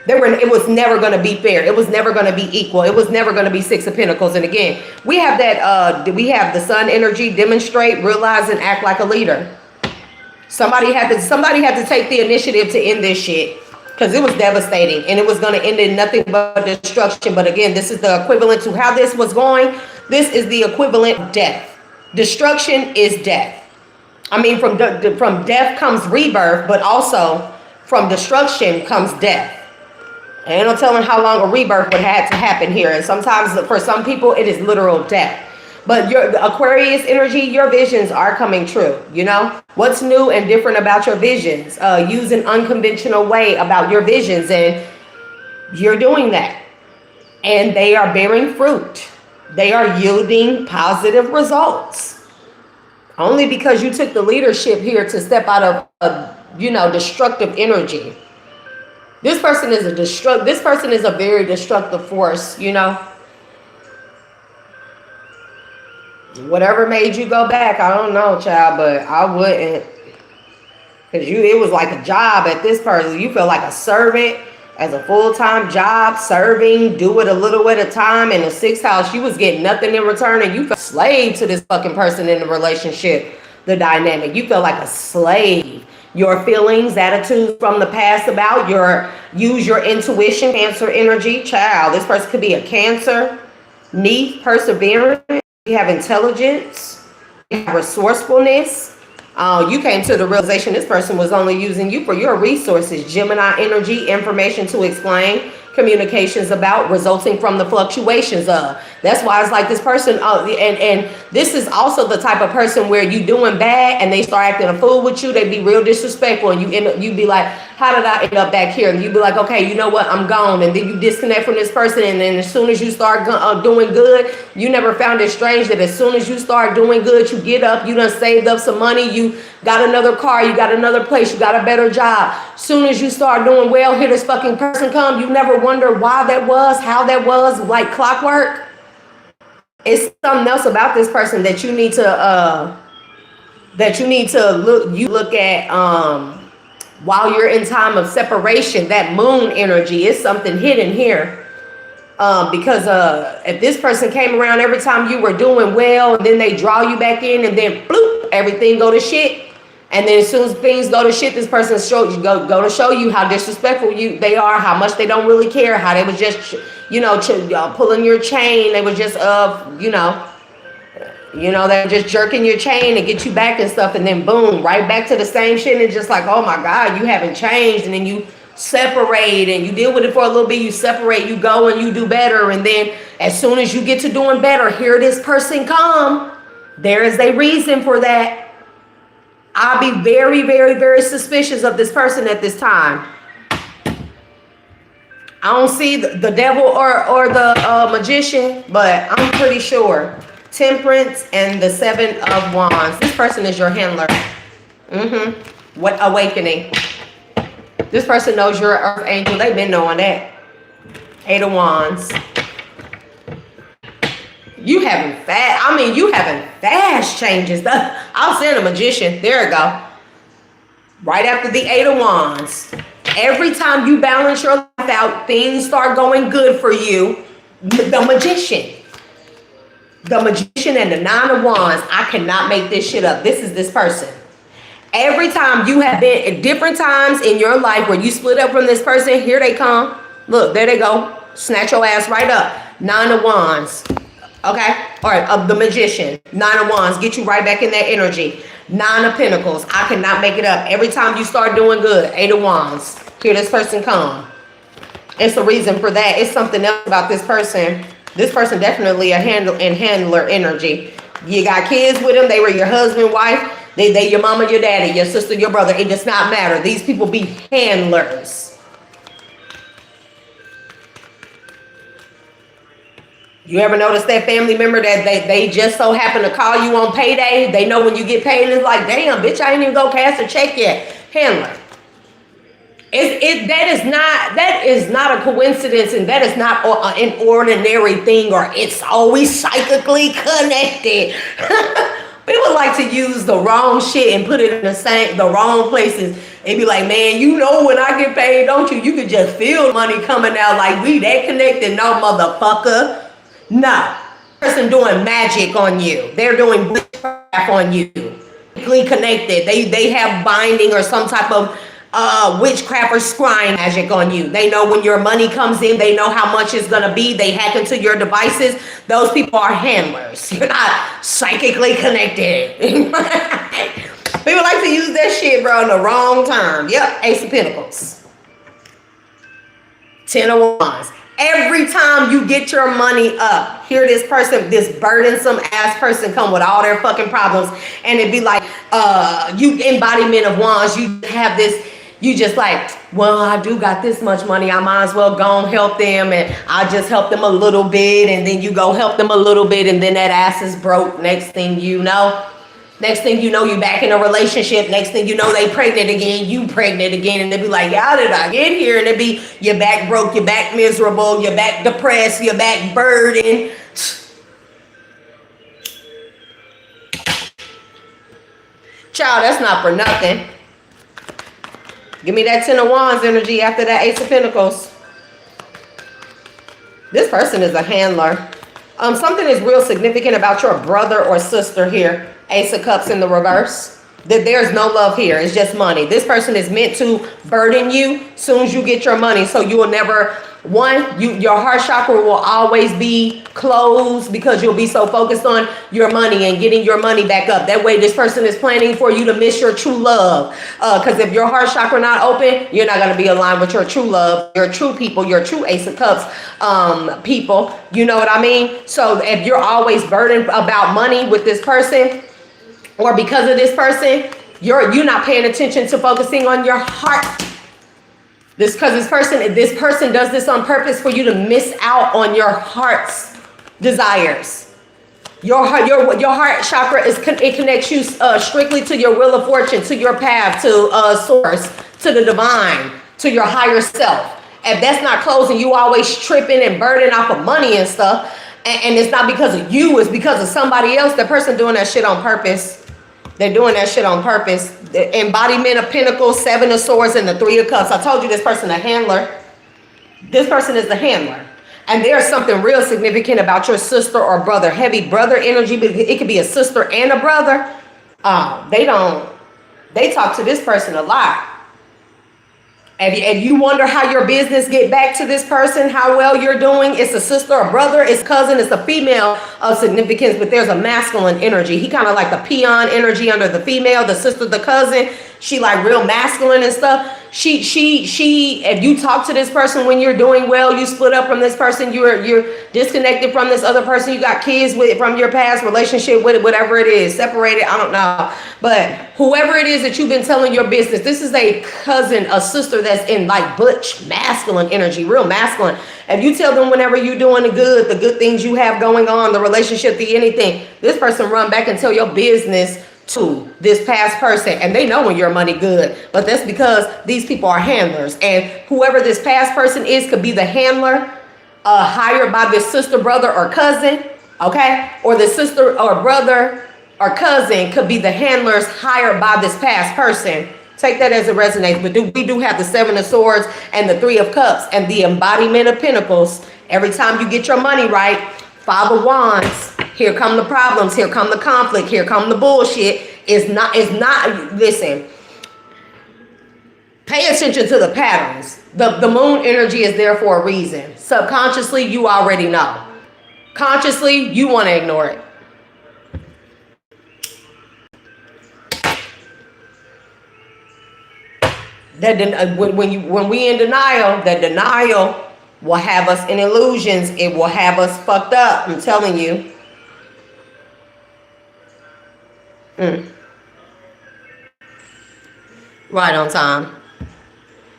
It was never going to be fair. It was never going to be equal. It was never going to be Six of Pentacles. And again, we have that. We have the Sun energy. Demonstrate, realize, and act like a leader. Somebody had to take the initiative to end this shit, because it was devastating and it was going to end in nothing but destruction. But again, this is the equivalent to how this was going. This is the equivalent of death. Destruction is death. I mean, from death comes rebirth, but also from destruction comes death. Ain't no telling how long a rebirth would have to happen here. And sometimes for some people, it is literal death. But your Aquarius energy, your visions are coming true. You know, what's new and different about your visions? Use an unconventional way about your visions, and you're doing that. And they are bearing fruit. They are yielding positive results. Only because you took the leadership here to step out of destructive energy. This person is a very destructive force, you know. Whatever made you go back, I don't know, child, but I wouldn't. Because it was like a job at this person. You feel like a servant as a full-time job, serving, do it a little at a time. In the sixth house, you was getting nothing in return, and you felt a slave to this fucking person in the relationship, the dynamic. You feel like a slave. Your feelings, attitudes from the past about use your intuition, Cancer energy, child. This person could be a Cancer, Neath, perseverance. You have intelligence, you have resourcefulness. You came to the realization this person was only using you for your resources. Gemini energy, information to explain, communications about, resulting from the fluctuations of. That's why it's like this person, and this is also the type of person where you doing bad and they start acting a fool with you. They be real disrespectful, and you be like, how did I end up back here? And you be like, okay, you know what, I'm gone. And then you disconnect from this person, and then as soon as you start doing good, you never found it strange that as soon as you start doing good, you get up, you done saved up some money, you got another car, you got another place, you got a better job. Soon as you start doing well, here this fucking person come. You never wonder why that was, how that was, like clockwork. It's something else about this person that you need to look at while you're in time of separation. That moon energy is something hidden here. Because if this person came around every time you were doing well, and then they draw you back in, and then bloop, everything go to shit. And then as soon as things go to shit, this person go to show you how disrespectful they are, how much they don't really care, how they was just, pulling your chain. They were just, they were just jerking your chain to get you back and stuff. And then boom, right back to the same shit. And just like, oh my God, you haven't changed. And then you separate and you deal with it for a little bit. You separate, you go and you do better. And then as soon as you get to doing better, here this person come. There is a reason for that. I'll be very, very, very suspicious of this person at this time. I don't see the devil or the magician, but I'm pretty sure. Temperance and the Seven of Wands. This person is your handler. What awakening? This person knows you're an earth angel. They've been knowing that. Eight of Wands. You having fast changes. I'll send a magician. There you go. Right after the Eight of Wands. Every time you balance your life out, things start going good for you. The magician. The magician and the Nine of Wands. I cannot make this shit up. This is this person. Every time you have been at different times in your life where you split up from this person, here they come. Look, there they go. Snatch your ass right up. Nine of Wands. Okay, all right, of the magician, Nine of Wands, get you right back in that energy. Nine of Pentacles, I cannot make it up. Every time you start doing good, Eight of Wands, here this person come. It's a reason for that. It's something else about this person. This person definitely a handler energy. You got kids with them. They were your husband, wife. They your mama, your daddy, your sister, your brother. It does not matter. These people be handlers. You ever notice that family member that they just so happen to call you on payday? They know when you get paid, and it's like, damn, bitch, I ain't even go cash a check yet. Handler. That is not a coincidence, and that is not an ordinary thing, or it's always psychically connected. People like to use the wrong shit and put it in the wrong places and be like, man, you know when I get paid, don't you? You can just feel money coming out like we that connected. No, motherfucker. No. Person doing magic on you. They're doing witchcraft on you. Connected. They have binding or some type of witchcraft or scrying magic on you. They know when your money comes in, they know how much it's gonna be. They hack into your devices. Those people are handlers. You're not psychically connected. People like to use that shit, bro, in the wrong term. Yep, Ace of Pentacles. 10 of Wands. Every time you get your money up, here this person, this burdensome ass person come with all their fucking problems, and it'd be like, you embodiment of Wands, you have this, you just like, well, I do got this much money, I might as well go and help them, and I just help them a little bit, and then you go help them a little bit, and then that ass is broke. Next thing you know, you back in a relationship. Next thing you know, they pregnant again, you pregnant again, and they be like, how did I get here? And it be, you're back broke, you're back miserable, you're back depressed, you're back burdened. Child, that's not for nothing. Give me that 10 of Wands energy after that Ace of Pentacles. This person is a handler. Something is real significant about your brother or sister here. Ace of Cups in the reverse. That there's no love here. It's just money. This person is meant to burden you as soon as you get your money. So you will never, your heart chakra will always be closed because you'll be so focused on your money and getting your money back up. That way this person is planning for you to miss your true love. Because if your heart chakra not open, you're not going to be aligned with your true love, your true people, your true Ace of Cups people. You know what I mean? So if you're always burdened about money with this person, or because of this person, you're not paying attention to focusing on your heart. This person does this on purpose for you to miss out on your heart's desires. Your heart chakra it connects you strictly to your wheel of fortune, to your path, to source, to the divine, to your higher self. If that's not closing, you always tripping and burning off of money and stuff. And it's not because of you, it's because of somebody else. The person doing that shit on purpose. They're doing that shit on purpose. The embodiment of Pentacles, 7 of Swords, and the 3 of Cups. I told you this person a handler. This person is the handler. And there's something real significant about your sister or brother. Heavy brother energy, but it could be a sister and a brother. They talk to this person a lot. And you wonder how your business get back to this person, how well you're doing. It's a sister, a brother, it's cousin, it's a female of significance, but there's a masculine energy. He kind of like the peon energy under the female, the sister, the cousin. She like real masculine and stuff. She, if you talk to this person when you're doing well, you split up from this person, you're disconnected from this other person, you got kids with from your past relationship with it, whatever it is, separated, I don't know. But whoever it is that you've been telling your business, this is a cousin, a sister that's in like butch masculine energy, real masculine. If you tell them whenever you're doing the good things you have going on, the relationship, the anything, this person run back and tell your business to this past person, and they know when your money good, but that's because these people are handlers, and whoever this past person is could be the handler hired by this sister, brother, or cousin, okay? Or the sister or brother or cousin could be the handlers hired by this past person. Take that as it resonates. But we do have the 7 of Swords and the 3 of Cups and the embodiment of Pentacles. Every time you get your money right, 5 of Wands, here come the problems, here come the conflict, here come the bullshit. It's not, listen, pay attention to the patterns. The moon energy is there for a reason. Subconsciously, you already know. Consciously, you want to ignore it. When we in denial, that denial will have us in illusions. It will have us fucked up. I'm telling you. Right on time.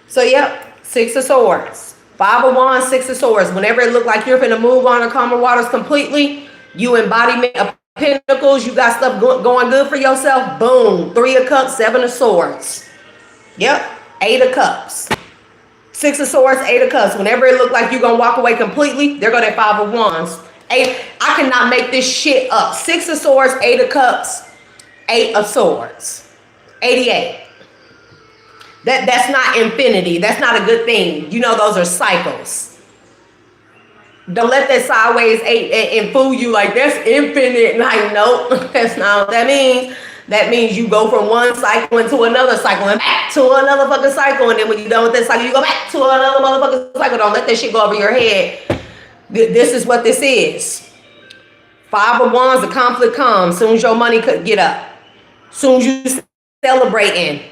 So, yep. 6 of Swords. Five of Wands, Six of Swords. Whenever it look like you're finna move on to calmer waters completely, you embodiment of Pentacles, you got stuff going good for yourself. Boom. Three of Cups, Seven of Swords. Yep. Eight of Cups. Six of Swords, Eight of Cups. Whenever it look like you're going to walk away completely, there go that Five of Wands. Eight. I cannot make this shit up. Six of Swords, Eight of Cups, Eight of Swords. 88. That's not infinity. That's not a good thing. You know those are cycles. Don't let that sideways eight and fool you like that's infinite. Like, nope, that's not what that means. That means you go from one cycle into another cycle and back to another fucking cycle. And then when you're done with that cycle, you go back to another motherfucking cycle. Don't let that shit go over your head. This is what this is. Five of Wands, the conflict comes. Soon as your money could get up. Soon as you celebrating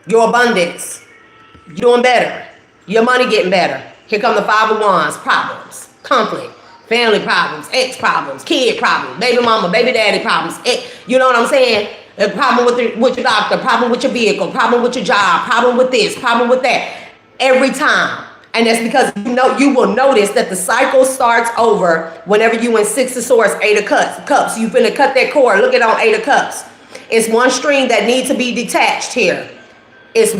your abundance. You're doing better. Your money getting better. Here come the Five of Wands. Problems. Conflict, family problems, ex problems, kid problems, baby mama, baby daddy problems. You know what I'm saying? A problem with your doctor, problem with your vehicle, problem with your job, problem with this, problem with that. Every time. And that's because you will notice that the cycle starts over whenever you in Six of Swords, Eight of Cups. You finna cut that cord. Look at on Eight of Cups. It's one string that needs to be detached here. It's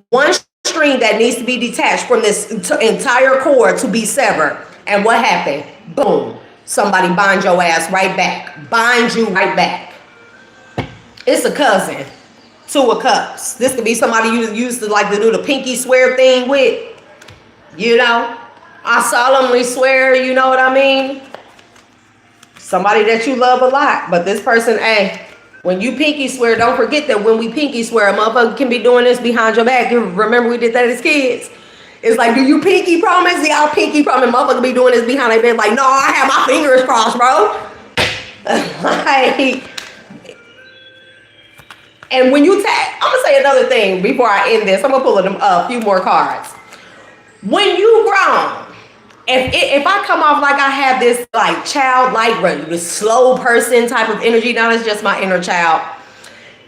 one string that needs to be detached from this entire cord to be severed. And what happened? Boom. Somebody bind your ass right back. Bind you right back. It's a cousin. Two of Cups. This could be somebody you used to like to do the pinky swear thing with. You know? I solemnly swear, you know what I mean? Somebody that you love a lot. But this person, hey, when you pinky swear, don't forget that when we pinky swear, a motherfucker can be doing this behind your back. You remember we did that as kids? It's like, do you pinky promise? Y'all pinky promise. Motherfucker be doing this behind their back. Like, no, I have my fingers crossed, bro. Like, and when you I'm going to say another thing before I end this. I'm going to pull a few more cards. When you grown, if I come off like I have this like childlike, this slow person type of energy, now it's just my inner child.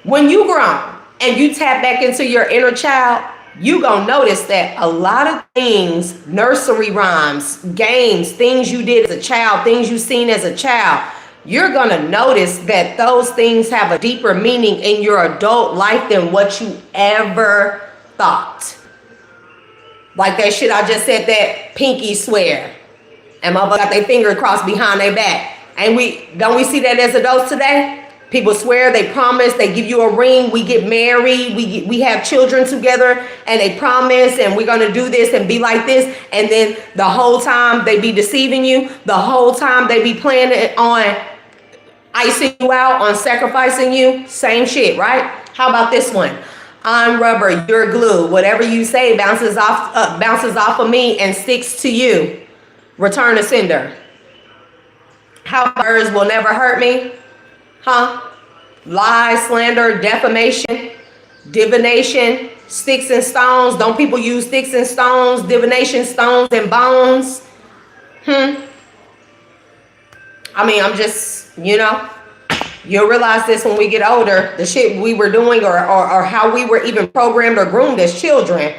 When you grown and you tap back into your inner child, you gonna notice that a lot of things, nursery rhymes, games, things you did as a child, things you seen as a child, you're gonna notice that those things have a deeper meaning in your adult life than what you ever thought. Like that shit I just said, that pinky swear. And motherfucker got their finger crossed behind their back. And don't we see that as adults today? People swear, they promise, they give you a ring, we get married, we have children together, and they promise, and we're gonna do this and be like this, and then the whole time they be deceiving you, the whole time they be planning on icing you out, on sacrificing you, same shit, right? How about this one? I'm rubber, you're glue. Whatever you say bounces off of me and sticks to you. Return to sender. How birds will never hurt me? Huh? Lies, slander, defamation, divination, sticks and stones. Don't people use sticks and stones, divination, stones and bones? I mean, I'm just, you'll realize this when we get older, the shit we were doing or how we were even programmed or groomed as children.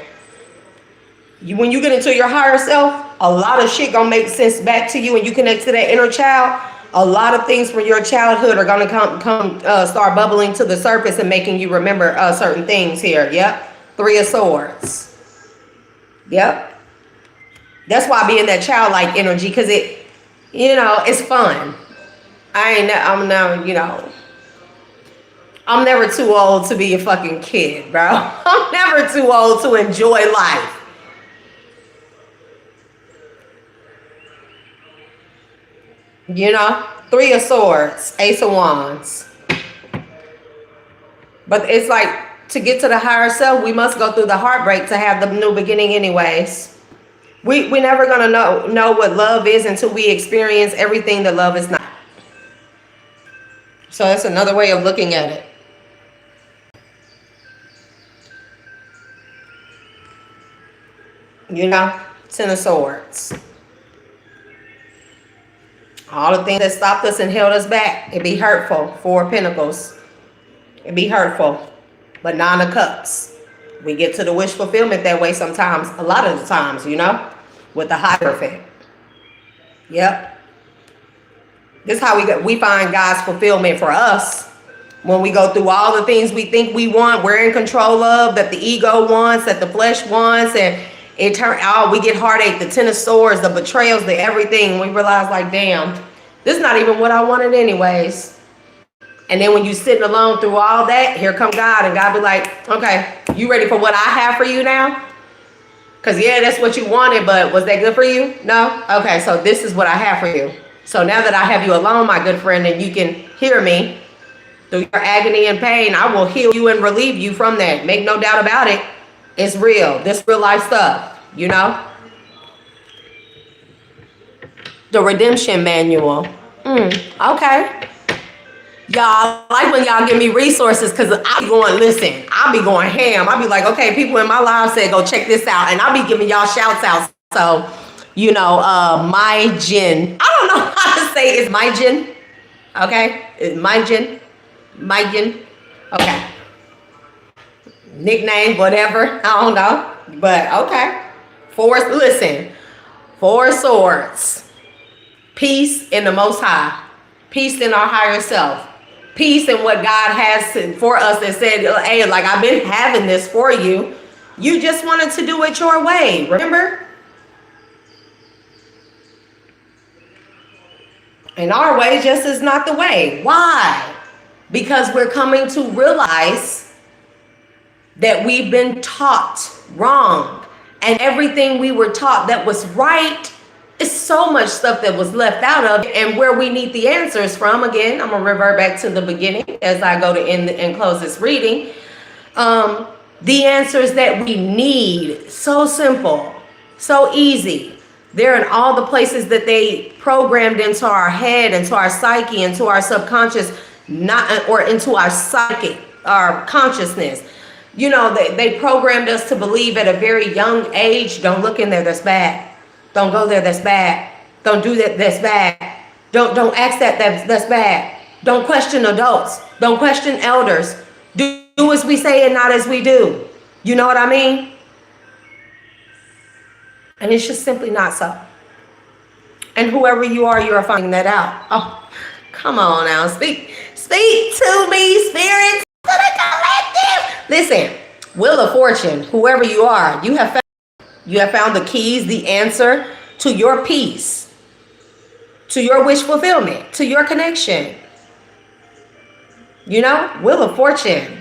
When you get into your higher self, a lot of shit gonna make sense back to you and you connect to that inner child. A lot of things from your childhood are gonna start bubbling to the surface and making you remember certain things here. Yep. Three of Swords. Yep. That's why I be in that childlike energy, because it's fun. I'm never too old to be a fucking kid, bro. I'm never too old to enjoy life. Three of Swords, Ace of Wands. But it's like, to get to the higher self, we must go through the heartbreak to have the new beginning anyways. We're never going to know what love is until we experience everything that love is not. So that's another way of looking at it. Ten of Swords. All the things that stopped us and held us back. It'd be hurtful. Four of Pentacles. It'd be hurtful. But Nine of Cups. We get to the wish fulfillment that way sometimes. A lot of the times, with the Hierophant. Yep. This is how we find God's fulfillment for us. When we go through all the things we think we want, we're in control of, that the ego wants, that the flesh wants, and it turns out we get heartache, the 10 of swords, the betrayals, the everything. We realize like, damn, this is not even what I wanted anyways. And then when you sitting alone through all that, here come God, and God be like, okay, you ready for what I have for you now? Because yeah, that's what you wanted, but was that good for you? No? Okay, so this is what I have for you. So now that I have you alone, my good friend, and you can hear me through your agony and pain, I will heal you and relieve you from that. Make no doubt about it. It's real. This real life stuff, you know? The redemption manual. Okay. Y'all, like when y'all give me resources, because I'll be going, listen, I'll be going ham. I'll be like, okay, people in my life said, go check this out. And I'll be giving y'all shouts out. So, you know, my gin. I don't know how to say it's my gin. Okay? It's my gin. My gin. Okay. Nickname, whatever. I don't know. But okay. Listen. 4 swords. Peace in the Most High. Peace in our higher self. Peace in what God has for us that said, hey, like I've been having this for you. You just wanted to do it your way. Remember? And our way just is not the way. Why? Because we're coming to realize that we've been taught wrong. And everything we were taught that was right, it's so much stuff that was left out of, and where we need the answers from. Again, I'm gonna revert back to the beginning as I go to end and close this reading. The answers that we need, so simple, so easy. They're in all the places that they programmed into our head, into our psyche, into our subconscious, or into our psychic, our consciousness. You know, they programmed us to believe at a very young age, don't look in there, that's bad. Don't go there, that's bad. Don't do that, that's bad. Don't ask that's bad. Don't question adults. Don't question elders. Do as we say and not as we do. You know what I mean? And it's just simply not so. And whoever you are finding that out. Oh, come on now. Speak to me, spirits, to the collective. Listen, Wheel of Fortune, whoever you are, you have found the keys, the answer to your peace, to your wish fulfillment, to your connection. You know, Wheel of Fortune.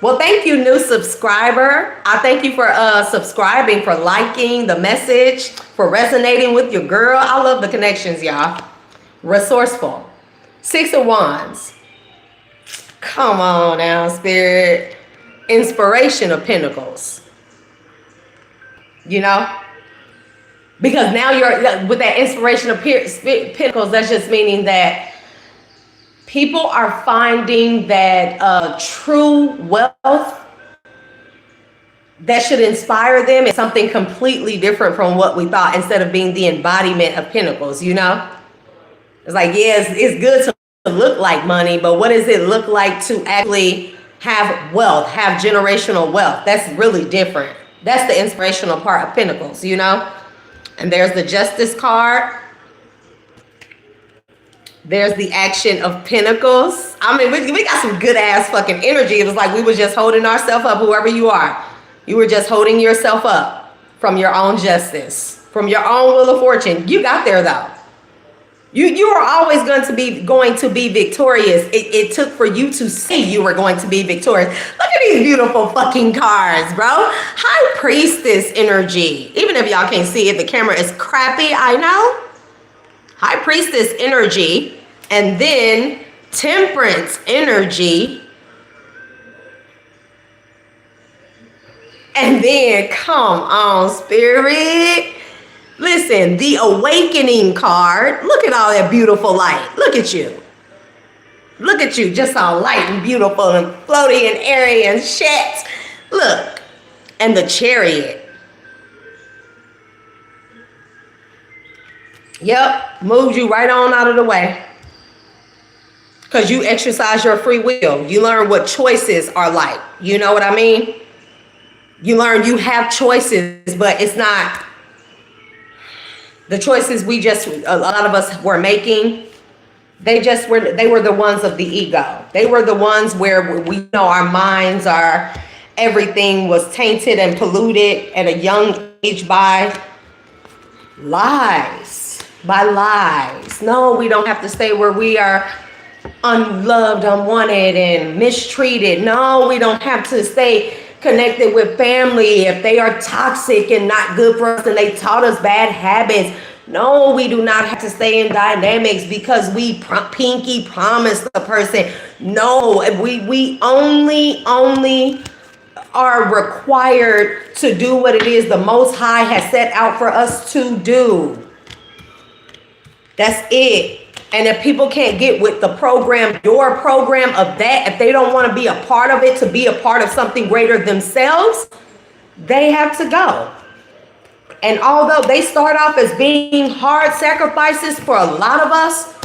Well, thank you, new subscriber. I thank you for subscribing, for liking the message, for resonating with your girl. I love the connections, y'all. Resourceful. 6 of Wands. Come on now, Spirit. Inspiration of Pentacles. You know, because now you're with that inspiration of Pentacles. That's just meaning that people are finding that true wealth that should inspire them is something completely different from what we thought, instead of being the embodiment of Pentacles. You know, it's like, yeah, it's good to look like money, but what does it look like to actually have wealth, have generational wealth? That's really different. That's the inspirational part of Pentacles, you know? And there's the Justice card. There's the Action of Pentacles. I mean, we got some good ass fucking energy. It was like we were just holding ourselves up, whoever you are. You were just holding yourself up from your own justice, from your own Wheel of Fortune. You got there though. You are always going to be victorious. It took for you to say you were going to be victorious. Look at these beautiful fucking cards, bro. High Priestess energy. Even if y'all can't see it, the camera is crappy, I know. High Priestess energy. And then Temperance energy. And then, come on, Spirit. Listen, the Awakening card. Look at all that beautiful light. Look at you. Look at you, just all light and beautiful and floaty and airy and shit. Look. And the Chariot. Yep, moved you right on out of the way. Because you exercise your free will. You learn what choices are like. You know what I mean? You learn you have choices, but it's not... The choices a lot of us were making, they were the ones of the ego. They were the ones where we know our minds are, everything was tainted and polluted at a young age by lies. By lies. No, we don't have to stay where we are unloved, unwanted, and mistreated. No, we don't have to stay connected with family if they are toxic and not good for us and they taught us bad habits. No, we do not have to stay in dynamics because we pinky promised the person. No, we only are required to do what it is the Most High has set out for us to do. That's it. And if people can't get with the program, your program of that, if they don't want to be a part of it, to be a part of something greater themselves, they have to go. And although they start off as being hard sacrifices for a lot of us,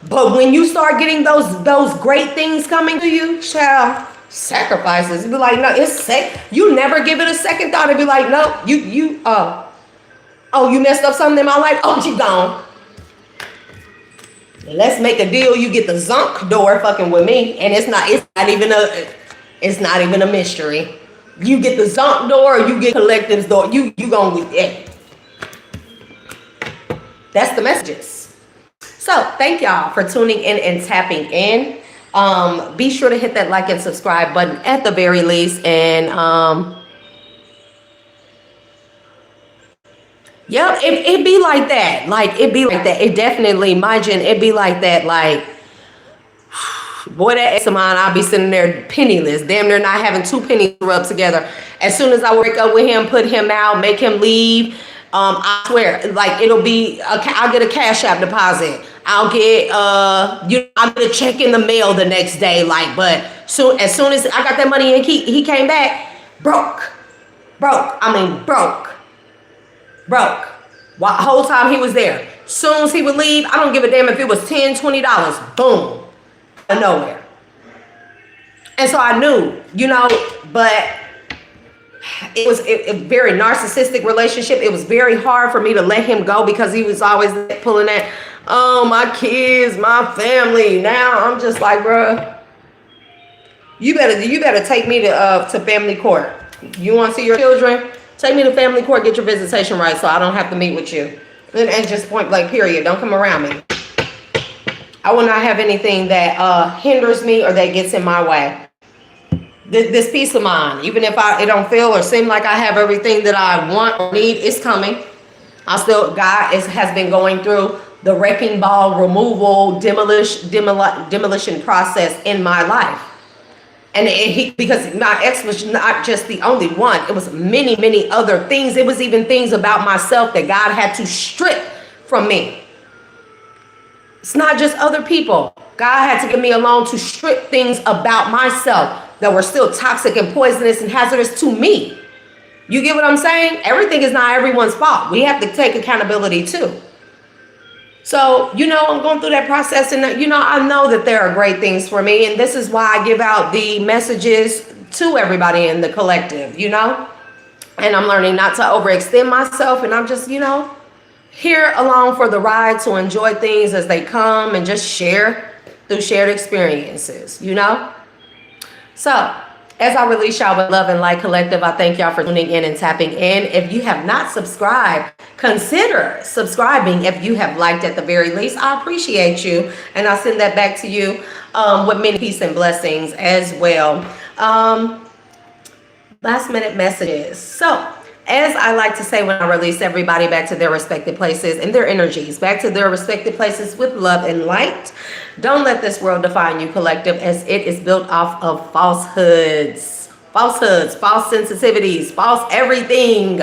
but when you start getting those great things coming to you, child, sacrifices, be like, no, it's sick. You never give it a second thought. It'd be like, no, you messed up something in my life. Oh, you gone. Let's make a deal. You get the Zonk door fucking with me, and it's not even a mystery. You get the Zonk door, or you get Collective's door. You gonna with it. That's the messages. So thank y'all for tuning in and tapping in. Be sure to hit that like and subscribe button at the very least, and yeah, it be like that. Like, it be like that. It definitely, my Jen, it be like that. Like, boy, that ex of mine, I'll be sitting there penniless, damn near not having two pennies rubbed together. As soon as I break up with him, put him out, make him leave, I swear, like, it'll be, I'll get a Cash App deposit. I'll get, I'll get a check in the mail the next day. Like, but as soon as I got that money and he came back, broke. While the whole time he was there. Soon as he would leave, I don't give a damn if it was $10, $20. Boom. Out of nowhere. And so I knew, but it was a very narcissistic relationship. It was very hard for me to let him go because he was always pulling that, oh, my kids, my family. Now I'm just like, bruh, you better take me to family court. You want to see your children? Take me to family court, get your visitation right so I don't have to meet with you. And just point blank, period. Don't come around me. I will not have anything that hinders me or that gets in my way. This peace of mind, even if it don't feel or seem like I have everything that I want or need, it's coming. God has been going through the wrecking ball removal, demolition process in my life. And because my ex was not just the only one, it was many, many other things. It was even things about myself that God had to strip from me. It's not just other people. God had to give me alone to strip things about myself that were still toxic and poisonous and hazardous to me. You get what I'm saying? Everything is not everyone's fault. We have to take accountability too. So, I'm going through that process, and, I know that there are great things for me. And this is why I give out the messages to everybody in the collective, And I'm learning not to overextend myself. And I'm just, here along for the ride to enjoy things as they come and just share through shared experiences, So, as I release y'all with love and light collective, I thank y'all for tuning in and tapping in. If you have not subscribed, consider subscribing. If you have liked at the very least, I appreciate you. And I'll send that back to you with many peace and blessings as well. Last minute messages. So, as I like to say when I release everybody back to their respective places and their energies, back to their respective places with love and light, don't let this world define you, collective, as it is built off of falsehoods, false sensitivities, false everything.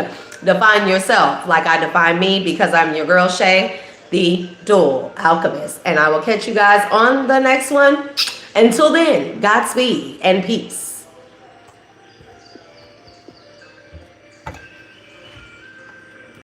Define yourself like I define me, because I'm your girl, Shay, the dual alchemist. And I will catch you guys on the next one. Until then, Godspeed and peace.